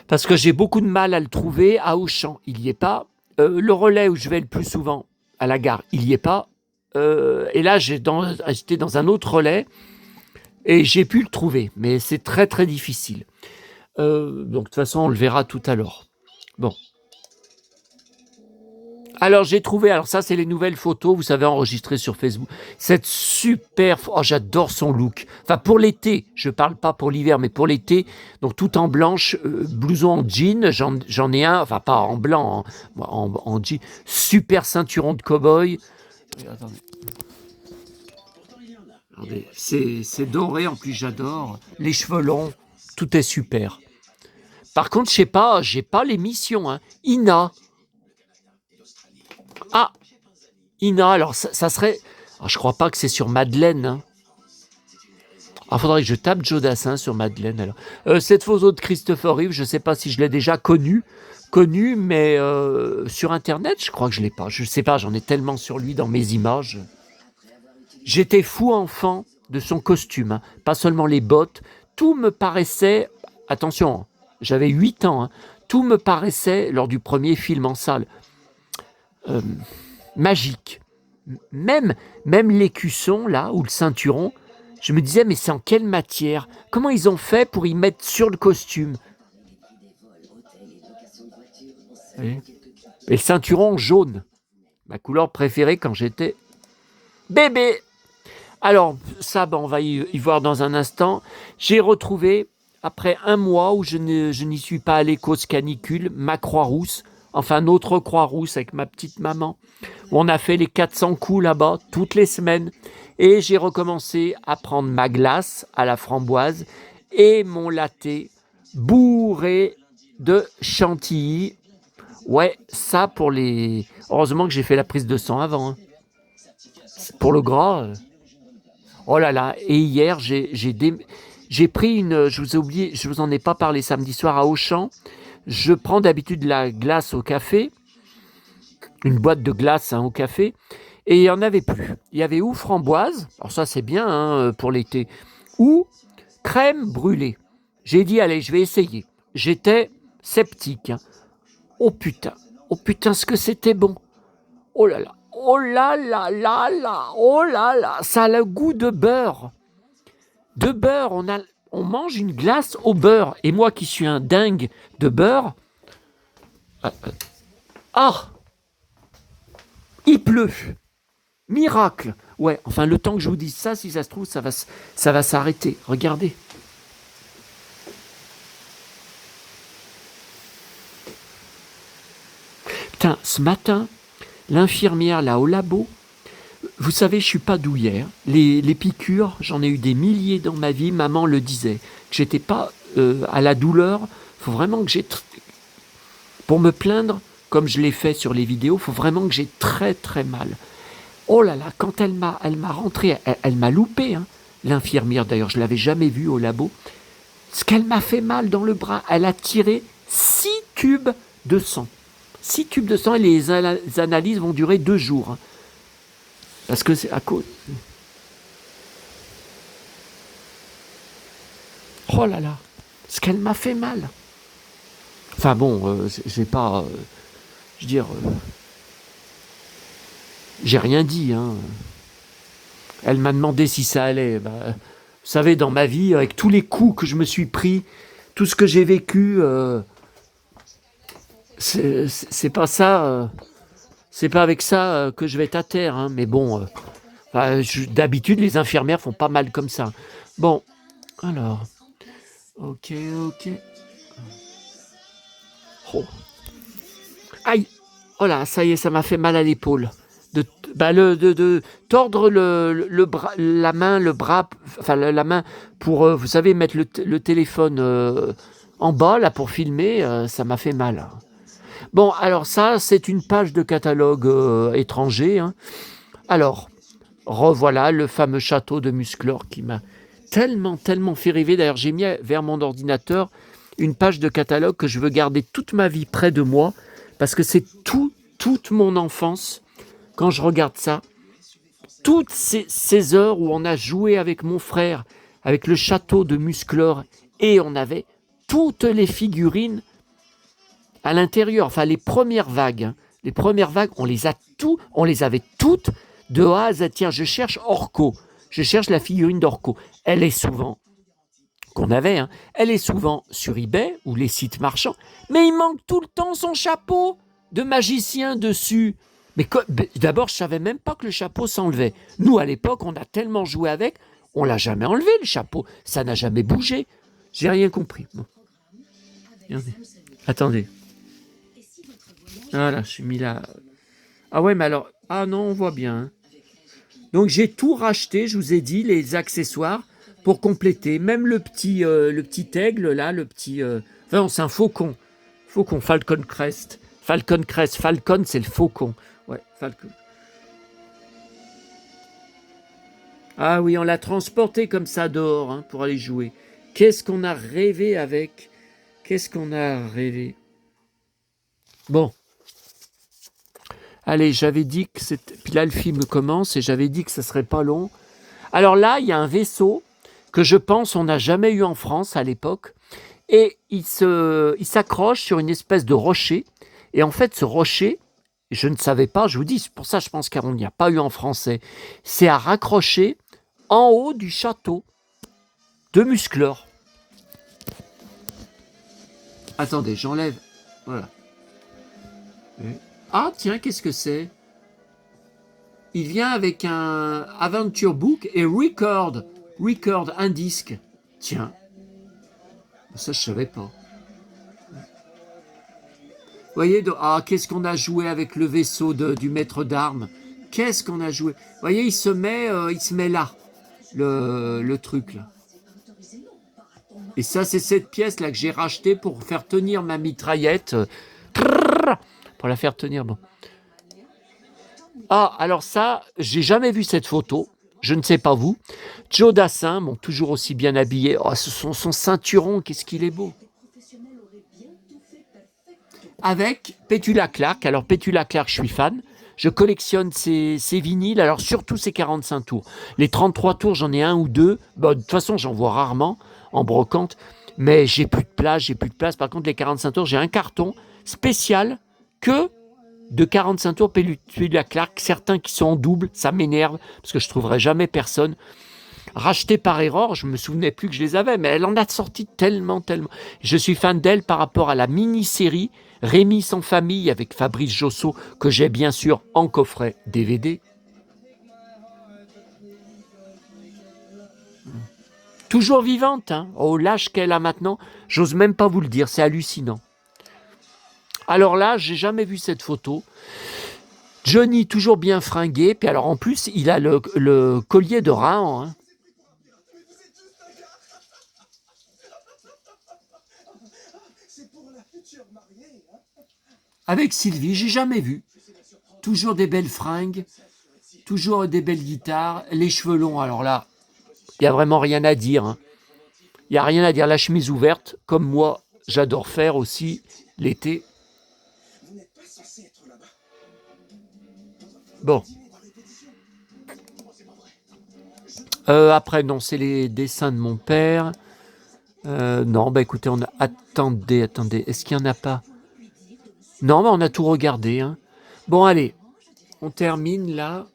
parce que j'ai beaucoup de mal à le trouver à Auchan, il n'y est pas. Le Relais où je vais le plus souvent, à la gare, il n'y est pas. Et là, j'étais dans un autre Relais et j'ai pu le trouver, mais c'est très très difficile. Donc de toute façon, on le verra tout à l'heure. Bon. Alors j'ai trouvé, alors ça c'est les nouvelles photos, vous savez, enregistrées sur Facebook. Cette super, oh j'adore son look. Enfin pour l'été, je parle pas pour l'hiver, mais pour l'été, donc tout en blanche, blouson en jean, j'en ai un, enfin pas en blanc, en jean, super ceinturon de cow-boy. Attendez, c'est doré en plus, j'adore. Les cheveux longs, tout est super. Par contre, je sais pas, j'ai pas l'émission, hein. Ina. Ah, Ina, alors ça serait... Alors, je crois pas que c'est sur Madeleine. Hein. Ah, faudrait que je tape Joe Dassin sur Madeleine. Alors. Cette photo de Christopher Reeve, je sais pas si je l'ai déjà connue, mais sur Internet, je crois que je l'ai pas. Je sais pas, j'en ai tellement sur lui dans mes images. J'étais fou enfant de son costume, hein. Pas seulement les bottes. Tout me paraissait... Attention, j'avais 8 ans. Hein. Tout me paraissait, lors du premier film en salle... magique. Même l'écusson, là, ou le ceinturon, Je me disais, mais c'est en quelle matière? Comment ils ont fait pour y mettre sur le costume? Et le ceinturon jaune, ma couleur préférée quand j'étais bébé. Alors, ça, on va y voir dans un instant. J'ai retrouvé, après un mois où je n'y suis pas allé cause canicule, ma Croix-Rousse, enfin notre Croix-Rousse avec ma petite maman, où on a fait les 400 coups là-bas toutes les semaines. Et j'ai recommencé à prendre ma glace à la framboise et mon latte bourré de chantilly. Ouais, ça pour les... Heureusement que j'ai fait la prise de sang avant. Hein. Pour le gras... Oh là là, et hier, j'ai pris une... Je vous ai oublié, je vous en ai pas parlé samedi soir à Auchan. Je prends d'habitude la glace au café, une boîte de glace au café, et il n'y en avait plus. Il y avait ou framboise, alors ça c'est bien pour l'été, ou crème brûlée. J'ai dit, allez, je vais essayer. J'étais sceptique. Hein. Oh putain, ce que c'était bon. Oh là là, oh là là là là, oh là là, ça a le goût de beurre. De beurre, on mange une glace au beurre. Et moi qui suis un dingue de beurre, il pleut. Miracle. Ouais, enfin le temps que je vous dise ça, si ça se trouve, ça va s'arrêter. Regardez. Putain, ce matin, l'infirmière là au labo, vous savez, je suis pas douillet. Hein. Les piqûres, j'en ai eu des milliers dans ma vie. Maman le disait. Que j'étais pas à la douleur. Faut vraiment que j'ai... Pour me plaindre, comme je l'ai fait sur les vidéos, faut vraiment que j'ai très très mal. Oh là là, quand elle m'a rentré, elle m'a loupé. Hein. L'infirmière, d'ailleurs, je l'avais jamais vue au labo. Ce qu'elle m'a fait mal dans le bras, elle a tiré 6 tubes de sang. 6 tubes de sang et les analyses vont durer 2 jours. Hein. Parce que c'est à cause. Oh là là, ce qu'elle m'a fait mal. Enfin bon, j'ai pas. Je veux dire. J'ai rien dit. Hein. Elle m'a demandé si ça allait. Bah, vous savez, dans ma vie, avec tous les coups que je me suis pris, tout ce que j'ai vécu, c'est pas ça. C'est pas avec ça que je vais être à terre. Hein. Mais bon. D'habitude, les infirmières font pas mal comme ça. Bon, alors. Ok. Oh. Aïe. Oh là, ça y est, ça m'a fait mal à l'épaule. De tordre le bras, la main, le bras, enfin la main pour, vous savez, mettre le téléphone en bas, là, pour filmer, ça m'a fait mal. Bon, alors ça, c'est une page de catalogue étranger. Hein. Alors, revoilà le fameux château de Musclor qui m'a tellement fait rêver. D'ailleurs, j'ai mis vers mon ordinateur une page de catalogue que je veux garder toute ma vie près de moi parce que c'est toute mon enfance. Quand je regarde ça, toutes ces heures où on a joué avec mon frère, avec le château de Musclor, et on avait toutes les figurines à l'intérieur, enfin les premières vagues. Hein. Les premières vagues, on les avait toutes de A à Z. Tiens, je cherche Orko. Je cherche la figurine d'Orko. Elle est souvent, qu'on avait, hein, elle est souvent sur eBay ou les sites marchands, mais il manque tout le temps son chapeau de magicien dessus. Mais d'abord, je savais même pas que le chapeau s'enlevait. Nous, à l'époque, on a tellement joué avec, on l'a jamais enlevé, le chapeau. Ça n'a jamais bougé. J'ai rien compris. Bon. Attendez. Voilà, je suis mis là. Ah ouais, mais alors... Ah non, on voit bien. Hein. Donc, j'ai tout racheté, je vous ai dit, les accessoires, pour compléter. Même le petit aigle, là, le petit... Enfin, c'est un faucon. Faucon, Falcon Crest. Falcon, c'est le faucon. Ouais, Falcon. Ah oui, on l'a transporté comme ça dehors hein, pour aller jouer. Qu'est-ce qu'on a rêvé avec? Qu'est-ce qu'on a rêvé? Bon. Allez, j'avais dit que c'était... Puis là, le film commence et j'avais dit que ça serait pas long. Alors là, il y a un vaisseau que je pense on n'a jamais eu en France à l'époque. Et il s'accroche sur une espèce de rocher. Et en fait, ce rocher... Je ne savais pas, je vous dis, c'est pour ça que je pense qu'on n'y a pas eu en français. C'est à raccrocher en haut du château de Musclor. Attendez, j'enlève. Voilà. Ah, tiens, qu'est-ce que c'est? Il vient avec un Adventure Book et Record, un disque. Tiens, ça je savais pas. Vous voyez, qu'est-ce qu'on a joué avec le vaisseau du maître d'armes. Qu'est-ce qu'on a joué. Vous voyez, il se met là, le truc là. Et ça, c'est cette pièce là que j'ai rachetée pour faire tenir ma mitraillette. Pour la faire tenir, bon. Ah, alors ça, j'ai jamais vu cette photo. Je ne sais pas vous. Joe Dassin, bon, toujours aussi bien habillé. Oh, son ceinturon, qu'est-ce qu'il est beau. Avec Petula Clark. Alors, Petula Clark, je suis fan. Je collectionne ses vinyles, alors surtout ses 45 tours. Les 33 tours, j'en ai un ou deux. Bon, de toute façon, j'en vois rarement en brocante. Mais j'ai plus de place. Par contre, les 45 tours, j'ai un carton spécial que de 45 tours Petula Clark. Certains qui sont en double, ça m'énerve parce que je ne trouverai jamais personne. Racheté par erreur, je me souvenais plus que je les avais, mais elle en a sorti tellement. Je suis fan d'elle par rapport à la mini-série Rémi sans famille avec Fabrice Josso, que j'ai bien sûr en coffret DVD. Toujours vivante, hein. Au l'âge qu'elle a maintenant, j'ose même pas vous le dire, c'est hallucinant. Alors là, j'ai jamais vu cette photo. Johnny toujours bien fringué, puis alors en plus, il a le collier de Rahan, hein. Avec Sylvie, j'ai jamais vu. Toujours des belles fringues, toujours des belles guitares, les cheveux longs. Alors là, il n'y a vraiment rien à dire, hein. Il n'y a rien à dire. La chemise ouverte, comme moi, j'adore faire aussi l'été. Bon. Après, non, c'est les dessins de mon père. Non, bah écoutez, attendez. Est-ce qu'il n'y en a pas? Non, mais on a tout regardé, hein. Bon, allez. On termine là.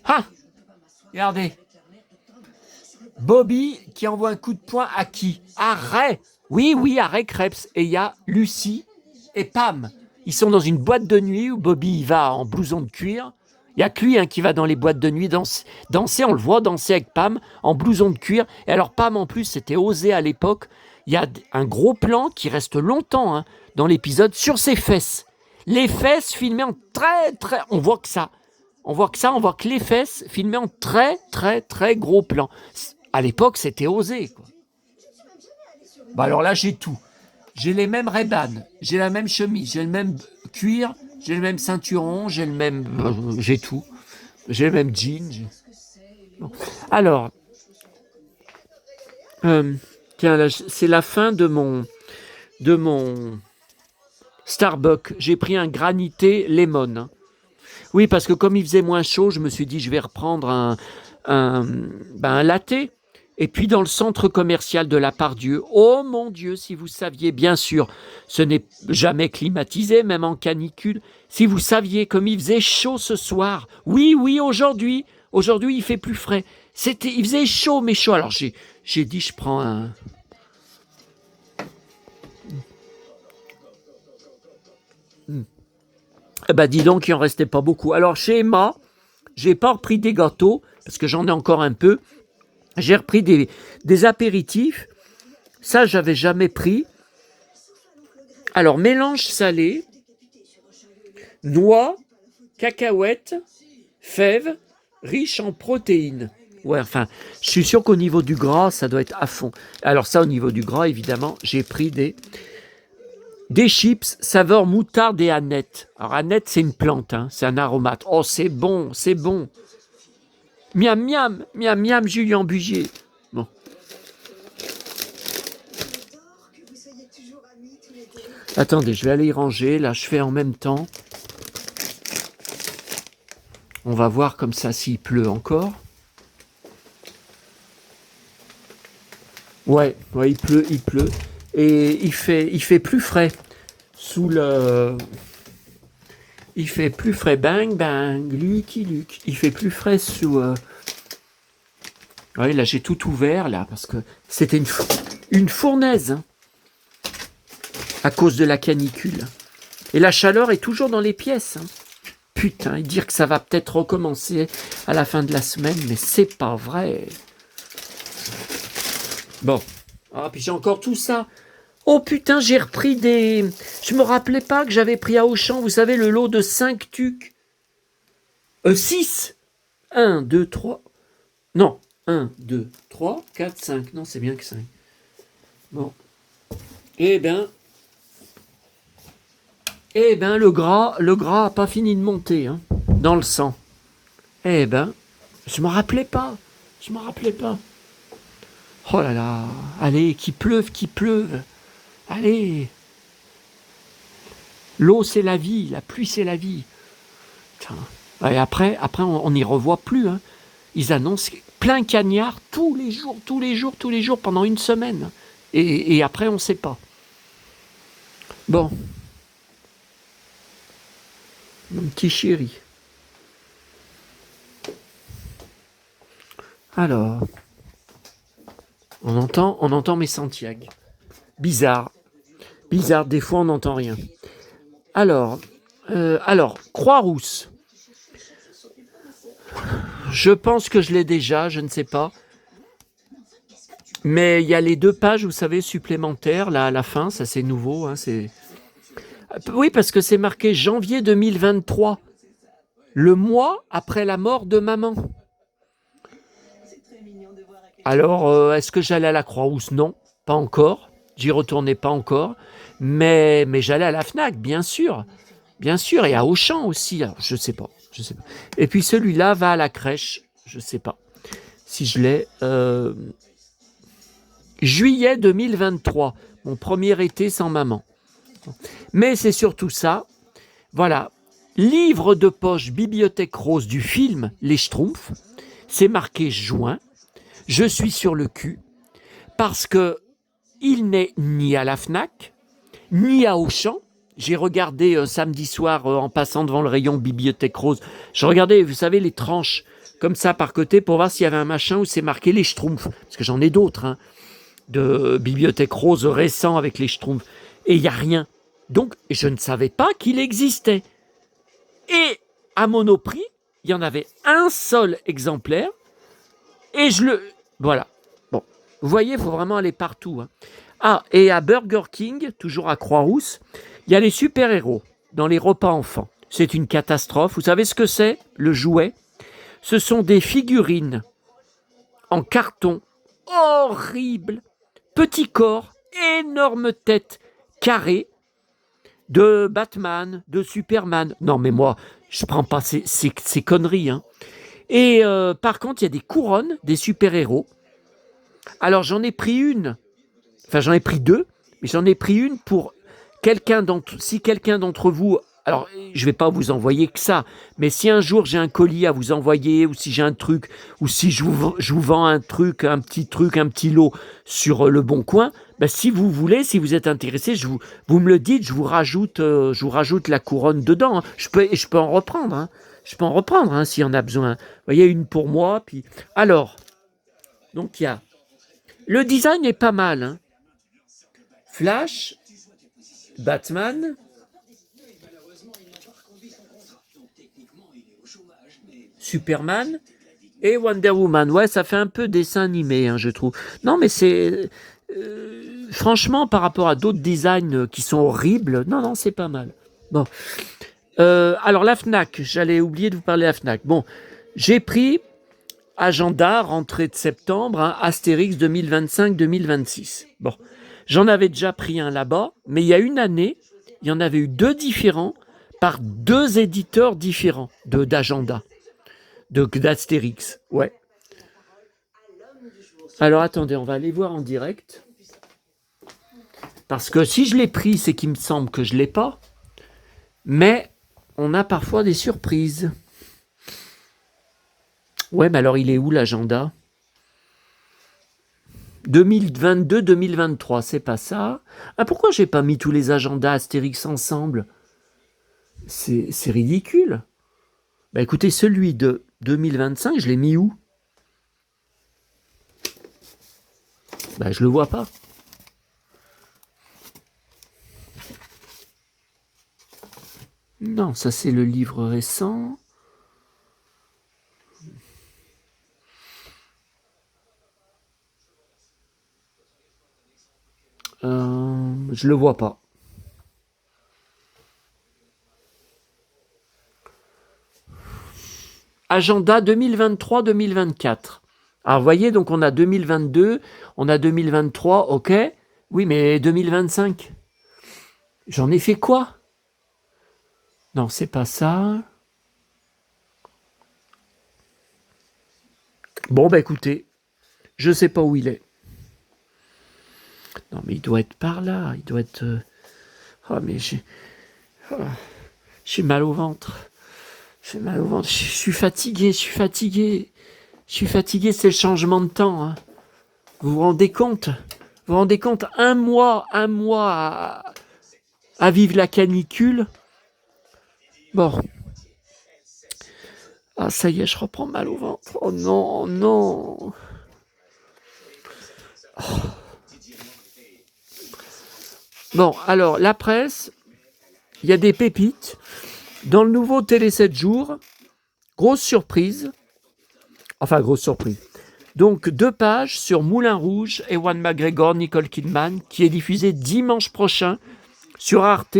Ah! Regardez. Bobby qui envoie un coup de poing à qui? À Ray. Oui, à Ray Krebs. Et il y a Lucie et Pam. Ils sont dans une boîte de nuit où Bobby va en blouson de cuir. Il n'y a que lui, hein, qui va dans les boîtes de nuit danser. On le voit danser avec Pam en blouson de cuir. Et alors Pam, en plus, c'était osé à l'époque. Il y a un gros plan qui reste longtemps, hein, dans l'épisode sur ses fesses. Les fesses filmées en très... On voit que les fesses filmées en très gros plan. À l'époque, c'était osé, quoi. Bah alors là, j'ai tout. J'ai les mêmes Ray-Ban, j'ai la même chemise, j'ai le même cuir, j'ai le même ceinturon, j'ai tout. J'ai le même jean. Bon. Alors, tiens, là, c'est la fin de mon Starbucks. J'ai pris un granité lemon, hein. Oui, parce que comme il faisait moins chaud, je me suis dit, je vais reprendre un latte. Et puis dans le centre commercial de la Pardieu, oh mon Dieu, si vous saviez, bien sûr, ce n'est jamais climatisé, même en canicule. Si vous saviez comme il faisait chaud ce soir. Oui, aujourd'hui, il fait plus frais. Il faisait chaud, mais chaud. Alors j'ai dit, je prends un... Eh ben dis donc, il en restait pas beaucoup. Alors chez Emma, j'ai pas repris des gâteaux, parce que j'en ai encore un peu. J'ai repris des apéritifs. Ça, j'avais jamais pris. Alors, mélange salé, noix, cacahuètes, fèves, riche en protéines. Ouais, enfin, je suis sûr qu'au niveau du gras, ça doit être à fond. Alors ça, au niveau du gras, évidemment, j'ai pris des chips saveur moutarde et aneth. Alors, aneth, c'est une plante, hein, c'est un aromate. Oh, c'est bon. Miam, Julien Bugier. Bon. Attendez, je vais aller y ranger. Là, je fais en même temps. On va voir comme ça s'il pleut encore. Ouais, il pleut. Et il fait plus frais sous le... Il fait plus frais, bang, bang, Lucky Luke. Il fait plus frais sous... Oui, là, j'ai tout ouvert, là, parce que c'était une fournaise, hein, à cause de la canicule. Et la chaleur est toujours dans les pièces. Hein. Putain, et dire que ça va peut-être recommencer à la fin de la semaine, mais c'est pas vrai. Bon. Ah, puis j'ai encore tout ça. Oh putain, j'ai repris des... Je me rappelais pas que j'avais pris à Auchan, vous savez, le lot de 5 tucs. 6. 1, 2, 3. Non. 1, 2, 3, 4, 5. Non, c'est bien que 5. Bon. Eh ben, le gras a pas fini de monter, hein, dans le sang. Eh ben, je m'en rappelais pas. Oh là là, allez, qu'il pleuve. Allez. L'eau, c'est la vie, la pluie, c'est la vie. Putain. Et après on n'y revoit plus. Hein. Ils annoncent plein cagnard tous les jours, pendant une semaine. Et après, on ne sait pas. Bon. Mon petit chéri. Alors, on entend mes Santiago. Bizarre, des fois on n'entend rien. Alors, Croix-Rousse. Je pense que je l'ai déjà, je ne sais pas. Mais il y a les 2 pages, vous savez, supplémentaires, là, à la fin, ça c'est nouveau. Hein, oui, parce que c'est marqué janvier 2023, le mois après la mort de maman. Alors, est-ce que j'allais à la Croix-Rousse? Non, pas encore. J'y retournais pas encore. Mais j'allais à la FNAC, bien sûr. Bien sûr, et à Auchan aussi. Alors, je sais pas. Et puis celui-là va à la crèche. Je sais pas si je l'ai. Juillet 2023, mon premier été sans maman. Mais c'est surtout ça. Voilà. Livre de poche Bibliothèque Rose du film Les Schtroumpfs. C'est marqué juin. Je suis sur le cul parce que il n'est ni à la FNAC, ni à Auchan. J'ai regardé samedi soir en passant devant le rayon Bibliothèque Rose. Je regardais, vous savez, les tranches comme ça par côté pour voir s'il y avait un machin où c'est marqué les Schtroumpfs. Parce que j'en ai d'autres, hein, de Bibliothèque Rose récents avec les Schtroumpfs. Et il n'y a rien. Donc, je ne savais pas qu'il existait. Et à Monoprix, il y en avait un seul exemplaire. Et voilà. Bon, vous voyez, il faut vraiment aller partout. Hein. Ah, et à Burger King, toujours à Croix-Rousse, il y a les super-héros dans les repas enfants. C'est une catastrophe. Vous savez ce que c'est, le jouet? Ce sont des figurines en carton horribles, petits corps, énorme tête, carrée, de Batman, de Superman. Non, mais moi, je prends pas ces conneries. Hein. Et par contre, il y a des couronnes des super-héros. Alors, j'en ai pris une. Enfin, j'en ai pris 2, mais j'en ai pris une pour si quelqu'un d'entre vous... Alors, je ne vais pas vous envoyer que ça, mais si un jour j'ai un colis à vous envoyer, ou si j'ai un truc, ou si je vous vends un petit lot sur Le Bon Coin, ben, si vous voulez, si vous êtes intéressé, vous me le dites, je vous rajoute la couronne dedans. Hein. Je peux en reprendre. Hein. Je peux en reprendre hein, s'il y en a besoin. Vous voyez, une pour moi. Puis... Alors, donc il y a... Le design est pas mal. Hein. Flash, Batman, Superman et Wonder Woman. Ouais, ça fait un peu dessin animé, hein, je trouve. Non, mais c'est... franchement, par rapport à d'autres designs qui sont horribles, non, c'est pas mal. Bon. Alors, la FNAC, j'allais oublier de vous parler de la FNAC. Bon, j'ai pris agenda, rentrée de septembre, hein, Astérix 2025-2026. Bon, j'en avais déjà pris un là-bas, mais il y a une année, il y en avait eu 2 différents par 2 éditeurs différents d'agenda, d'Astérix. Ouais. Alors attendez, on va aller voir en direct. Parce que si je l'ai pris, c'est qu'il me semble que je ne l'ai pas. Mais on a parfois des surprises. Ouais, mais alors il est où l'agenda ? 2022-2023, c'est pas ça. Ah, pourquoi j'ai pas mis tous les agendas Astérix ensemble ? C'est ridicule. Bah écoutez, celui de 2025, je l'ai mis où? Bah je le vois pas. Non, ça c'est le livre récent. Je le vois pas. Agenda 2023-2024. Alors, vous voyez, donc on a 2022, on a 2023, ok. Oui, mais 2025, j'en ai fait quoi? Non, c'est pas ça. Bon, bah écoutez, je sais pas où il est. Non, mais il doit être par là. Il doit être... Oh, mais j'ai mal au ventre. J'ai mal au ventre. Je suis fatigué, je suis fatigué. Je suis fatigué, c'est le changement de temps. Hein. Vous vous rendez compte? Vous vous rendez compte? Un mois à vivre la canicule. Bon. Ah, ça y est, je reprends mal au ventre. Oh non, non. Oh. Bon, alors, la presse, il y a des pépites. Dans le nouveau Télé 7 jours, grosse surprise. Enfin, grosse surprise. Donc, 2 pages sur Moulin Rouge, Ewan McGregor, Nicole Kidman, qui est diffusé dimanche prochain sur Arte,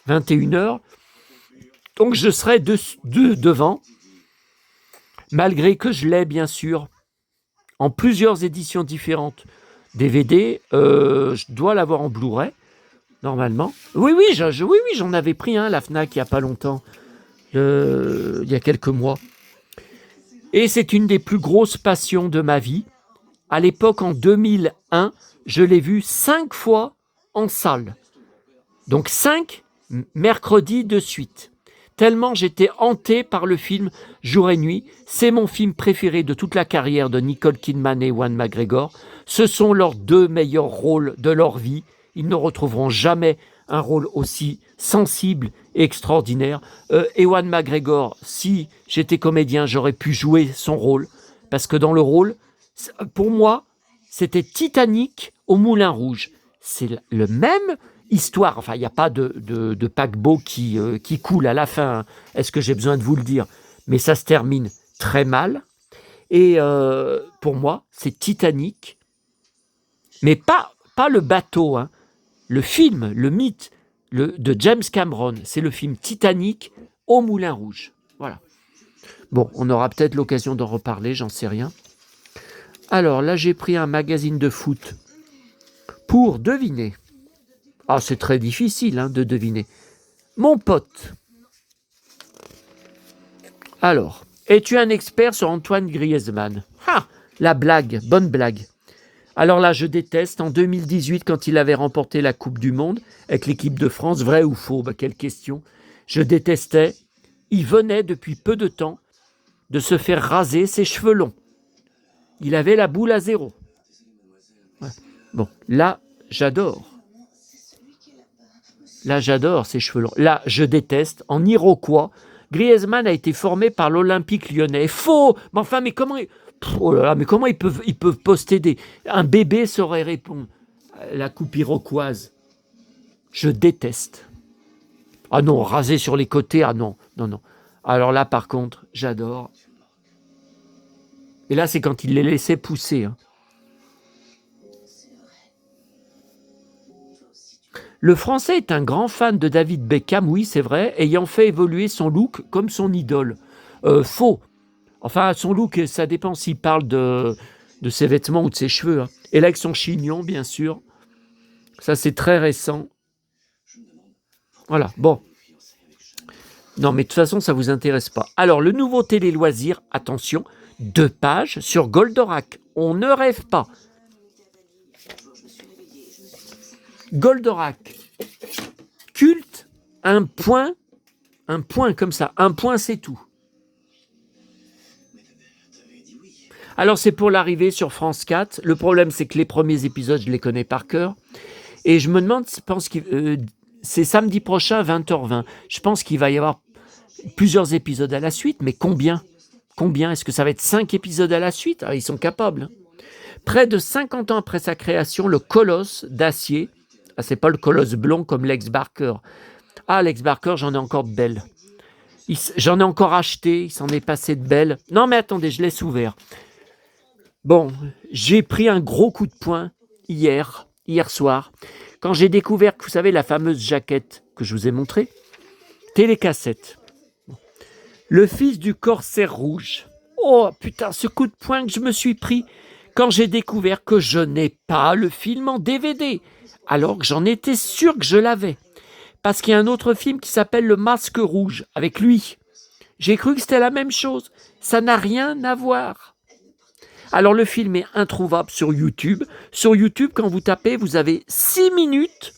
21h. Donc, je serai devant, malgré que je l'ai, bien sûr, en plusieurs éditions différentes. DVD, je dois l'avoir en Blu-ray, normalement. Oui, j'en avais pris un, la FNAC, il n'y a pas longtemps, il y a quelques mois. Et c'est une des plus grosses passions de ma vie. À l'époque, en 2001, je l'ai vu 5 fois en salle. Donc 5 mercredis de suite. Tellement j'étais hanté par le film Jour et Nuit. C'est mon film préféré de toute la carrière de Nicole Kidman et Ewan McGregor. Ce sont leurs 2 meilleurs rôles de leur vie. Ils ne retrouveront jamais un rôle aussi sensible et extraordinaire. Ewan McGregor, si j'étais comédien, j'aurais pu jouer son rôle. Parce que dans le rôle, pour moi, c'était Titanic au Moulin Rouge. C'est le même histoire. Enfin, il n'y a pas de paquebot qui coule à la fin. Est-ce que j'ai besoin de vous le dire? Mais ça se termine très mal. Et pour moi, c'est Titanic. Mais pas le bateau. Hein. Le film, le mythe de James Cameron, c'est le film Titanic au Moulin Rouge. Voilà. Bon, on aura peut-être l'occasion d'en reparler, j'en sais rien. Alors là, j'ai pris un magazine de foot pour deviner. Ah, c'est très difficile hein, de deviner. Mon pote. Alors, es-tu un expert sur Antoine Griezmann? Ah, la blague, bonne blague. Alors là, je déteste. En 2018, quand il avait remporté la Coupe du Monde avec l'équipe de France, vrai ou faux? Bah, quelle question. Je détestais. Il venait depuis peu de temps de se faire raser ses cheveux longs. Il avait la boule à zéro. Ouais. Bon, là, j'adore. Là, j'adore ces cheveux longs. Là, je déteste. En Iroquois, Griezmann a été formé par l'Olympique lyonnais. Faux. Mais enfin, mais comment... Oh là là, mais comment ils peuvent poster des... Un bébé saurait répondre. La coupe iroquoise. Je déteste. Ah non, raser sur les côtés, ah non, non, non. Alors là, par contre, j'adore. Et là, c'est quand il les laissait pousser. Hein. Le Français est un grand fan de David Beckham, oui, c'est vrai, ayant fait évoluer son look comme son idole. Faux. Enfin, son look, ça dépend s'il parle de ses vêtements ou de ses cheveux. Hein. Et là, avec son chignon, bien sûr. Ça, c'est très récent. Voilà, bon. Non, mais de toute façon, ça ne vous intéresse pas. Alors, le nouveau télé-loisir, attention, 2 pages sur Goldorak. On ne rêve pas. Goldorak, culte, un point comme ça. Un point, c'est tout. Alors, c'est pour l'arrivée sur France 4. Le problème, c'est que les premiers épisodes, je les connais par cœur. Et je me demande, c'est samedi prochain, 20h20. Je pense qu'il va y avoir plusieurs épisodes à la suite, mais combien? Combien? Est-ce que ça va être 5 épisodes à la suite? Ah, ils sont capables. Hein. Près de 50 ans après sa création, le colosse d'acier, ah, c'est pas le colosse blond comme Lex Barker. Ah, Lex Barker, j'en ai encore de belles. J'en ai encore acheté, il s'en est passé de belles. Non, mais attendez, je laisse ouvert. Bon, j'ai pris un gros coup de poing hier soir, quand j'ai découvert que, vous savez, la fameuse jaquette que je vous ai montrée, télécassette. Le fils du corsaire rouge. Oh putain, ce coup de poing que je me suis pris quand j'ai découvert que je n'ai pas le film en DVD, alors que j'en étais sûr que je l'avais. Parce qu'il y a un autre film qui s'appelle Le Masque Rouge, avec lui. J'ai cru que c'était la même chose. Ça n'a rien à voir. Alors le film est introuvable sur YouTube. Sur YouTube, quand vous tapez, vous avez 6 minutes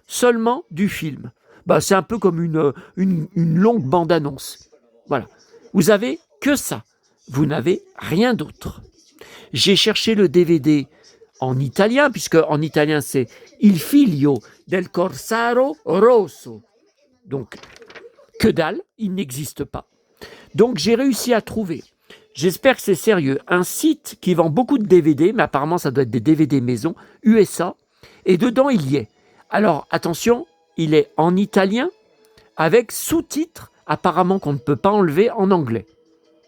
seulement du film. Bah, c'est un peu comme une longue bande-annonce. Voilà. Vous avez que ça. Vous n'avez rien d'autre. J'ai cherché le DVD en italien, puisque en italien c'est Il figlio del corsaro rosso. Donc, que dalle, il n'existe pas. Donc j'ai réussi à trouver, j'espère que c'est sérieux, un site qui vend beaucoup de DVD, mais apparemment ça doit être des DVD maison, USA, et dedans il y est. Alors attention, il est en italien, avec sous-titres, apparemment qu'on ne peut pas enlever en anglais.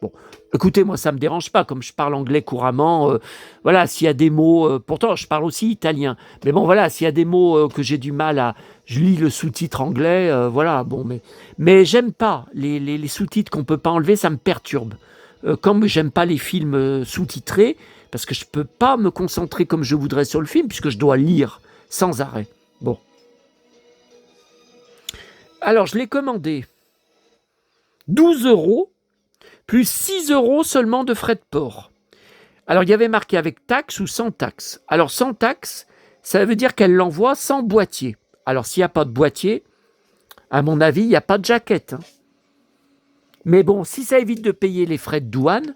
Bon, écoutez, moi ça ne me dérange pas, comme je parle anglais couramment, voilà, s'il y a des mots, pourtant je parle aussi italien, mais bon voilà, s'il y a des mots que j'ai du mal à, je lis le sous-titre anglais, voilà, bon, mais j'aime pas les sous-titres qu'on ne peut pas enlever, ça me perturbe. Comme j'aime pas les films sous-titrés, parce que je ne peux pas me concentrer comme je voudrais sur le film, puisque je dois lire sans arrêt. Bon. Alors, je l'ai commandé 12 €, plus 6 € seulement de frais de port. Alors, il y avait marqué avec taxe ou sans taxe. Alors, sans taxe, ça veut dire qu'elle l'envoie sans boîtier. Alors, s'il n'y a pas de boîtier, à mon avis, il n'y a pas de jaquette. Hein. Mais bon, si ça évite de payer les frais de douane,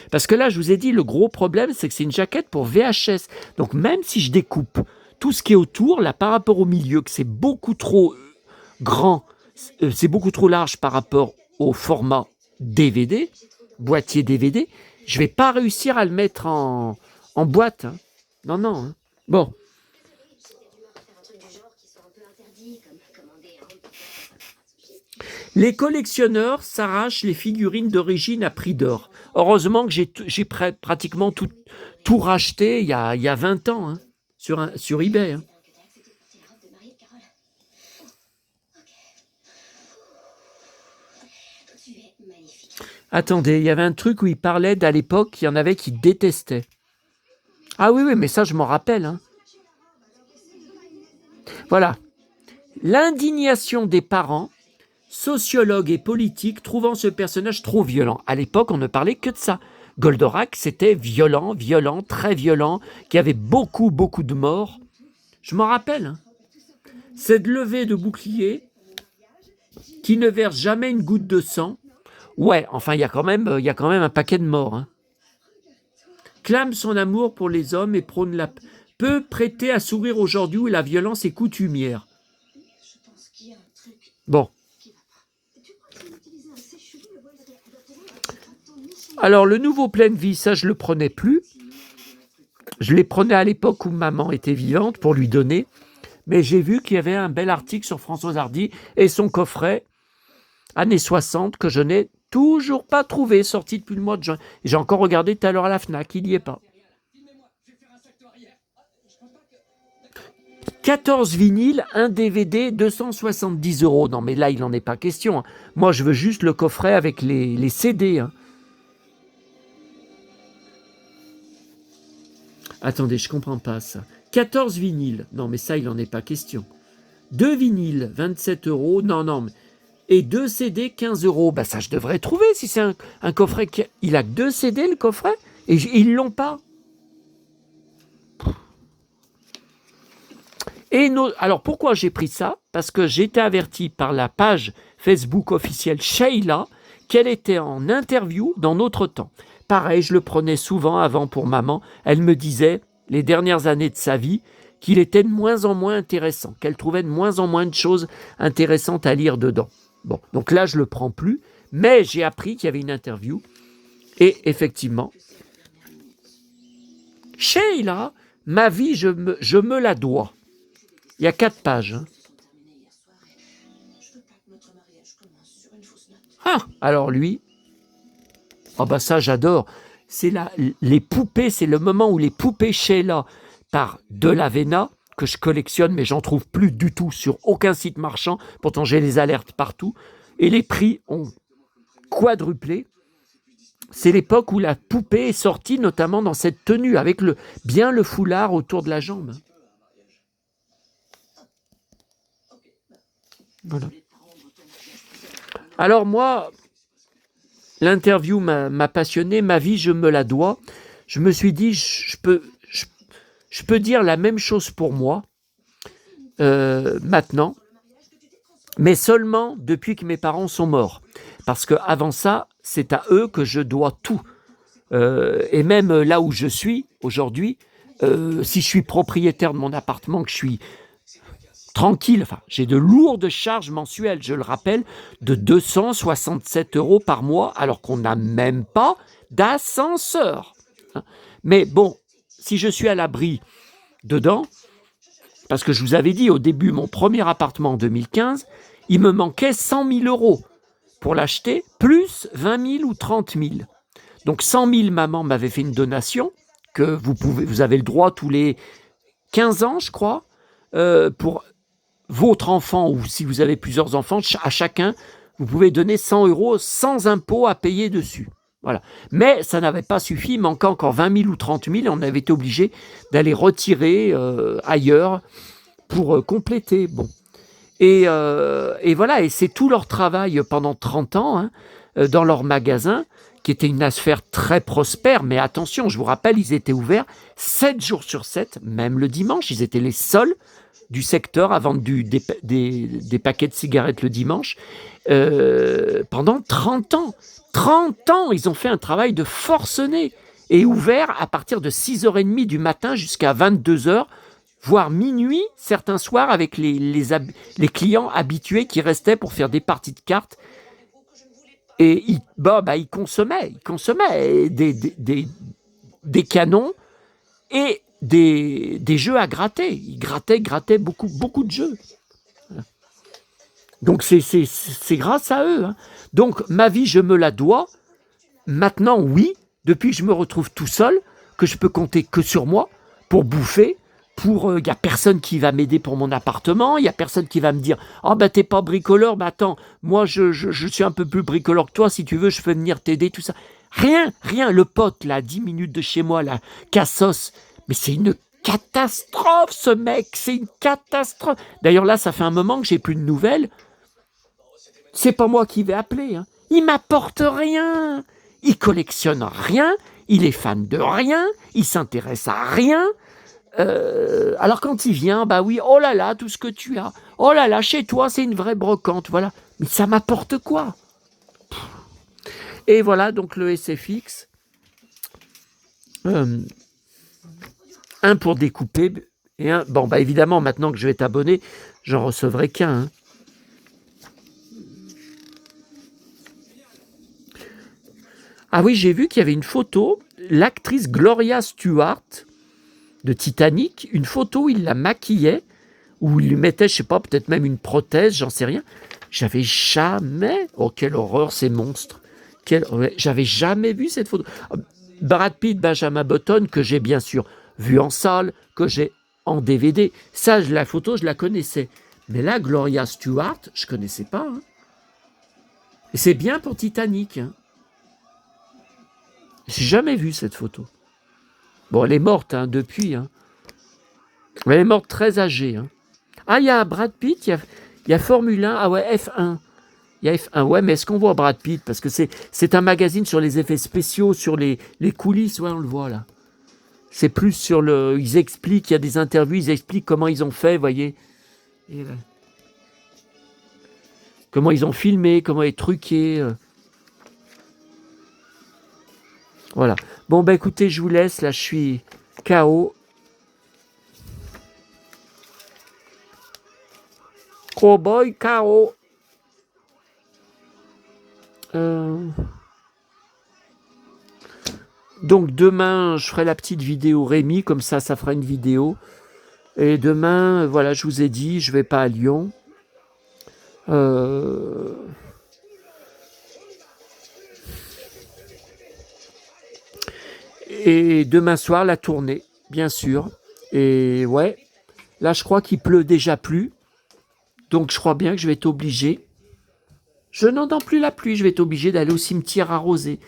parce que là, je vous ai dit, le gros problème, c'est que c'est une jaquette pour VHS. Donc, même si je découpe tout ce qui est autour, là, par rapport au milieu, que c'est beaucoup trop grand, c'est beaucoup trop large par rapport au format DVD, boîtier DVD, je ne vais pas réussir à le mettre en boîte. Hein. Non, non. Hein. Bon. Les collectionneurs s'arrachent les figurines d'origine à prix d'or. Heureusement que j'ai pratiquement tout racheté il y a 20 ans hein, sur eBay. Hein. Attendez, il y avait un truc où il parlait d'à l'époque, il y en avait qui détestaient. Ah oui, mais ça je m'en rappelle. Hein. Voilà. L'indignation des parents, sociologues et politiques trouvant ce personnage trop violent. À l'époque, on ne parlait que de ça. Goldorak, c'était violent, très violent, qui avait beaucoup de morts. Je m'en rappelle. Hein. Cette levée de bouclier qui ne verse jamais une goutte de sang. Ouais, enfin, il y a quand même un paquet de morts. Hein. Clame son amour pour les hommes et prône la peut prêter à sourire aujourd'hui où la violence est coutumière. Bon. Alors, le nouveau Pleine Vie, ça, je le prenais plus. Je les prenais à l'époque où maman était vivante pour lui donner. Mais j'ai vu qu'il y avait un bel article sur Françoise Hardy et son coffret années 60 que je n'ai toujours pas trouvé, sorti depuis le mois de juin. J'ai encore regardé tout à l'heure à la FNAC, il n'y est pas. 14 vinyles, un DVD, 270 €. Non, mais là, il n'en est pas question. Hein. Moi, je veux juste le coffret avec les CD. Hein. Attendez, je comprends pas ça. 14 vinyles. Non, mais ça, il n'en est pas question. 2 vinyles, 27 €. Non. Et 2 CD, 15 €. Bah, ça, je devrais trouver si c'est un coffret. Il a que 2 CD, le coffret. Et ils l'ont pas. Alors, pourquoi j'ai pris ça? Parce que j'ai été averti par la page Facebook officielle Sheila qu'elle était en interview dans Notre Temps. Pareil, je le prenais souvent avant pour maman. Elle me disait, les dernières années de sa vie, qu'il était de moins en moins intéressant, qu'elle trouvait de moins en moins de choses intéressantes à lire dedans. Bon, donc là, je le prends plus, mais j'ai appris qu'il y avait une interview, et effectivement, Sheila, ma vie, je me la dois. Il y a 4 pages. Hein. Ah, alors lui, oh bah ça j'adore. C'est les poupées, c'est le moment où les poupées Sheila par Delavena, que je collectionne, mais j'en trouve plus du tout sur aucun site marchand. Pourtant, j'ai les alertes partout. Et les prix ont quadruplé. C'est l'époque où la poupée est sortie, notamment dans cette tenue, avec bien le foulard autour de la jambe. Voilà. Alors moi, l'interview m'a passionné, ma vie, je me la dois. Je me suis dit, je peux dire la même chose pour moi, maintenant, mais seulement depuis que mes parents sont morts. Parce qu'avant ça, c'est à eux que je dois tout. Et même là où je suis aujourd'hui, si je suis propriétaire de mon appartement, que je suis tranquille, enfin, j'ai de lourdes charges mensuelles, je le rappelle, de 267 € par mois, alors qu'on n'a même pas d'ascenseur. Hein. Mais bon, si je suis à l'abri dedans, parce que je vous avais dit au début, mon premier appartement en 2015, il me manquait 100 000 € pour l'acheter, plus 20 000 ou 30 000. Donc 100 000, maman m'avait fait une donation, que vous avez le droit tous les 15 ans, je crois, pour votre enfant, ou si vous avez plusieurs enfants, à chacun, vous pouvez donner 100 € sans impôt à payer dessus. Voilà. Mais ça n'avait pas suffi, il manquait encore 20 000 ou 30 000, et on avait été obligé d'aller retirer ailleurs pour compléter. Bon. Et voilà, et c'est tout leur travail pendant 30 ans, hein, dans leur magasin, qui était une affaire très prospère, mais attention, je vous rappelle, ils étaient ouverts 7 jours sur 7, même le dimanche, ils étaient les seuls du secteur à vendre des paquets de cigarettes le dimanche, pendant 30 ans. 30 ans, ils ont fait un travail de forcené, et ouvert à partir de 6h30 du matin jusqu'à 22h, voire minuit, certains soirs, avec les clients habitués qui restaient pour faire des parties de cartes. Et ils consommaient des canons et des jeux à gratter. Ils grattaient beaucoup de jeux. Donc c'est grâce à eux. Hein. Donc ma vie, je me la dois. Maintenant, oui, depuis que je me retrouve tout seul, que je peux compter que sur moi pour bouffer, il n'y a personne qui va m'aider pour mon appartement, il n'y a personne qui va me dire « Oh, t'es pas bricoleur, attends, moi je suis un peu plus bricoleur que toi, si tu veux, je peux venir t'aider, tout ça. » Rien, le pote, là, 10 minutes de chez moi, là, Cassos, mais c'est une catastrophe, ce mec, c'est une catastrophe. D'ailleurs, là, ça fait un moment que j'ai plus de nouvelles. C'est pas moi qui vais appeler, hein. Il m'apporte rien, il collectionne rien, il est fan de rien, il s'intéresse à rien. Alors quand il vient, bah oui, oh là là, tout ce que tu as, oh là là, chez toi c'est une vraie brocante, voilà. Mais ça m'apporte quoi? Et voilà donc le SFX, un pour découper et un. Bon bah évidemment maintenant que je vais t'abonner, j'en recevrai qu'un. Hein. Ah oui, j'ai vu qu'il y avait une photo, l'actrice Gloria Stewart de Titanic, une photo où il la maquillait, où il lui mettait, je sais pas, peut-être même une prothèse, j'en sais rien. J'avais jamais, oh quelle horreur ces monstres, j'avais jamais vu cette photo. Brad Pitt, Benjamin Button, que j'ai bien sûr vu en salle, que j'ai en DVD, ça, la photo, je la connaissais. Mais là, Gloria Stewart, je connaissais pas. Hein. Et c'est bien pour Titanic. Hein. J'ai jamais vu cette photo. Bon, elle est morte hein, depuis. Hein. Elle est morte très âgée. Hein. Ah, il y a Brad Pitt, il y a Formule 1, ah ouais, F1. Il y a F1, ouais, mais est-ce qu'on voit Brad Pitt? Parce que c'est un magazine sur les effets spéciaux, sur les coulisses, ouais, on le voit là. C'est plus sur le... Ils expliquent, il y a des interviews, ils expliquent comment ils ont fait, vous voyez. Et là, comment ils ont filmé, comment ils truqué. Voilà. Bon, bah écoutez, je vous laisse, là, je suis KO. Cowboy KO. Donc demain, je ferai la petite vidéo Rémi, comme ça fera une vidéo. Et demain, voilà, je vous ai dit, je vais pas à Lyon. Et demain soir, la tournée, bien sûr. Et ouais, là, je crois qu'il pleut déjà plus. Donc, je crois bien que je vais être obligé. Je n'entends plus la pluie, je vais être obligé d'aller au cimetière arroser.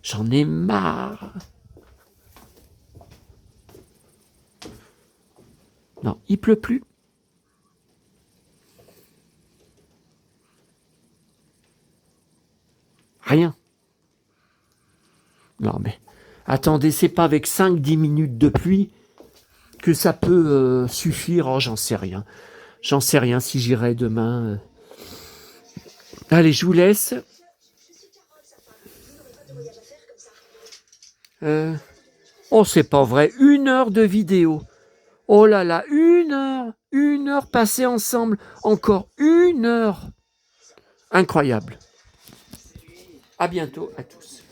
J'en ai marre. Non, il pleut plus. Rien. Non, mais attendez, c'est pas avec 5-10 minutes de pluie que ça peut suffire. Oh, j'en sais rien. J'en sais rien si j'irai demain. Allez, je vous laisse. Oh, c'est pas vrai. 1 heure de vidéo. Oh là là, 1 heure passée ensemble. Encore 1 heure. Incroyable. À bientôt à tous.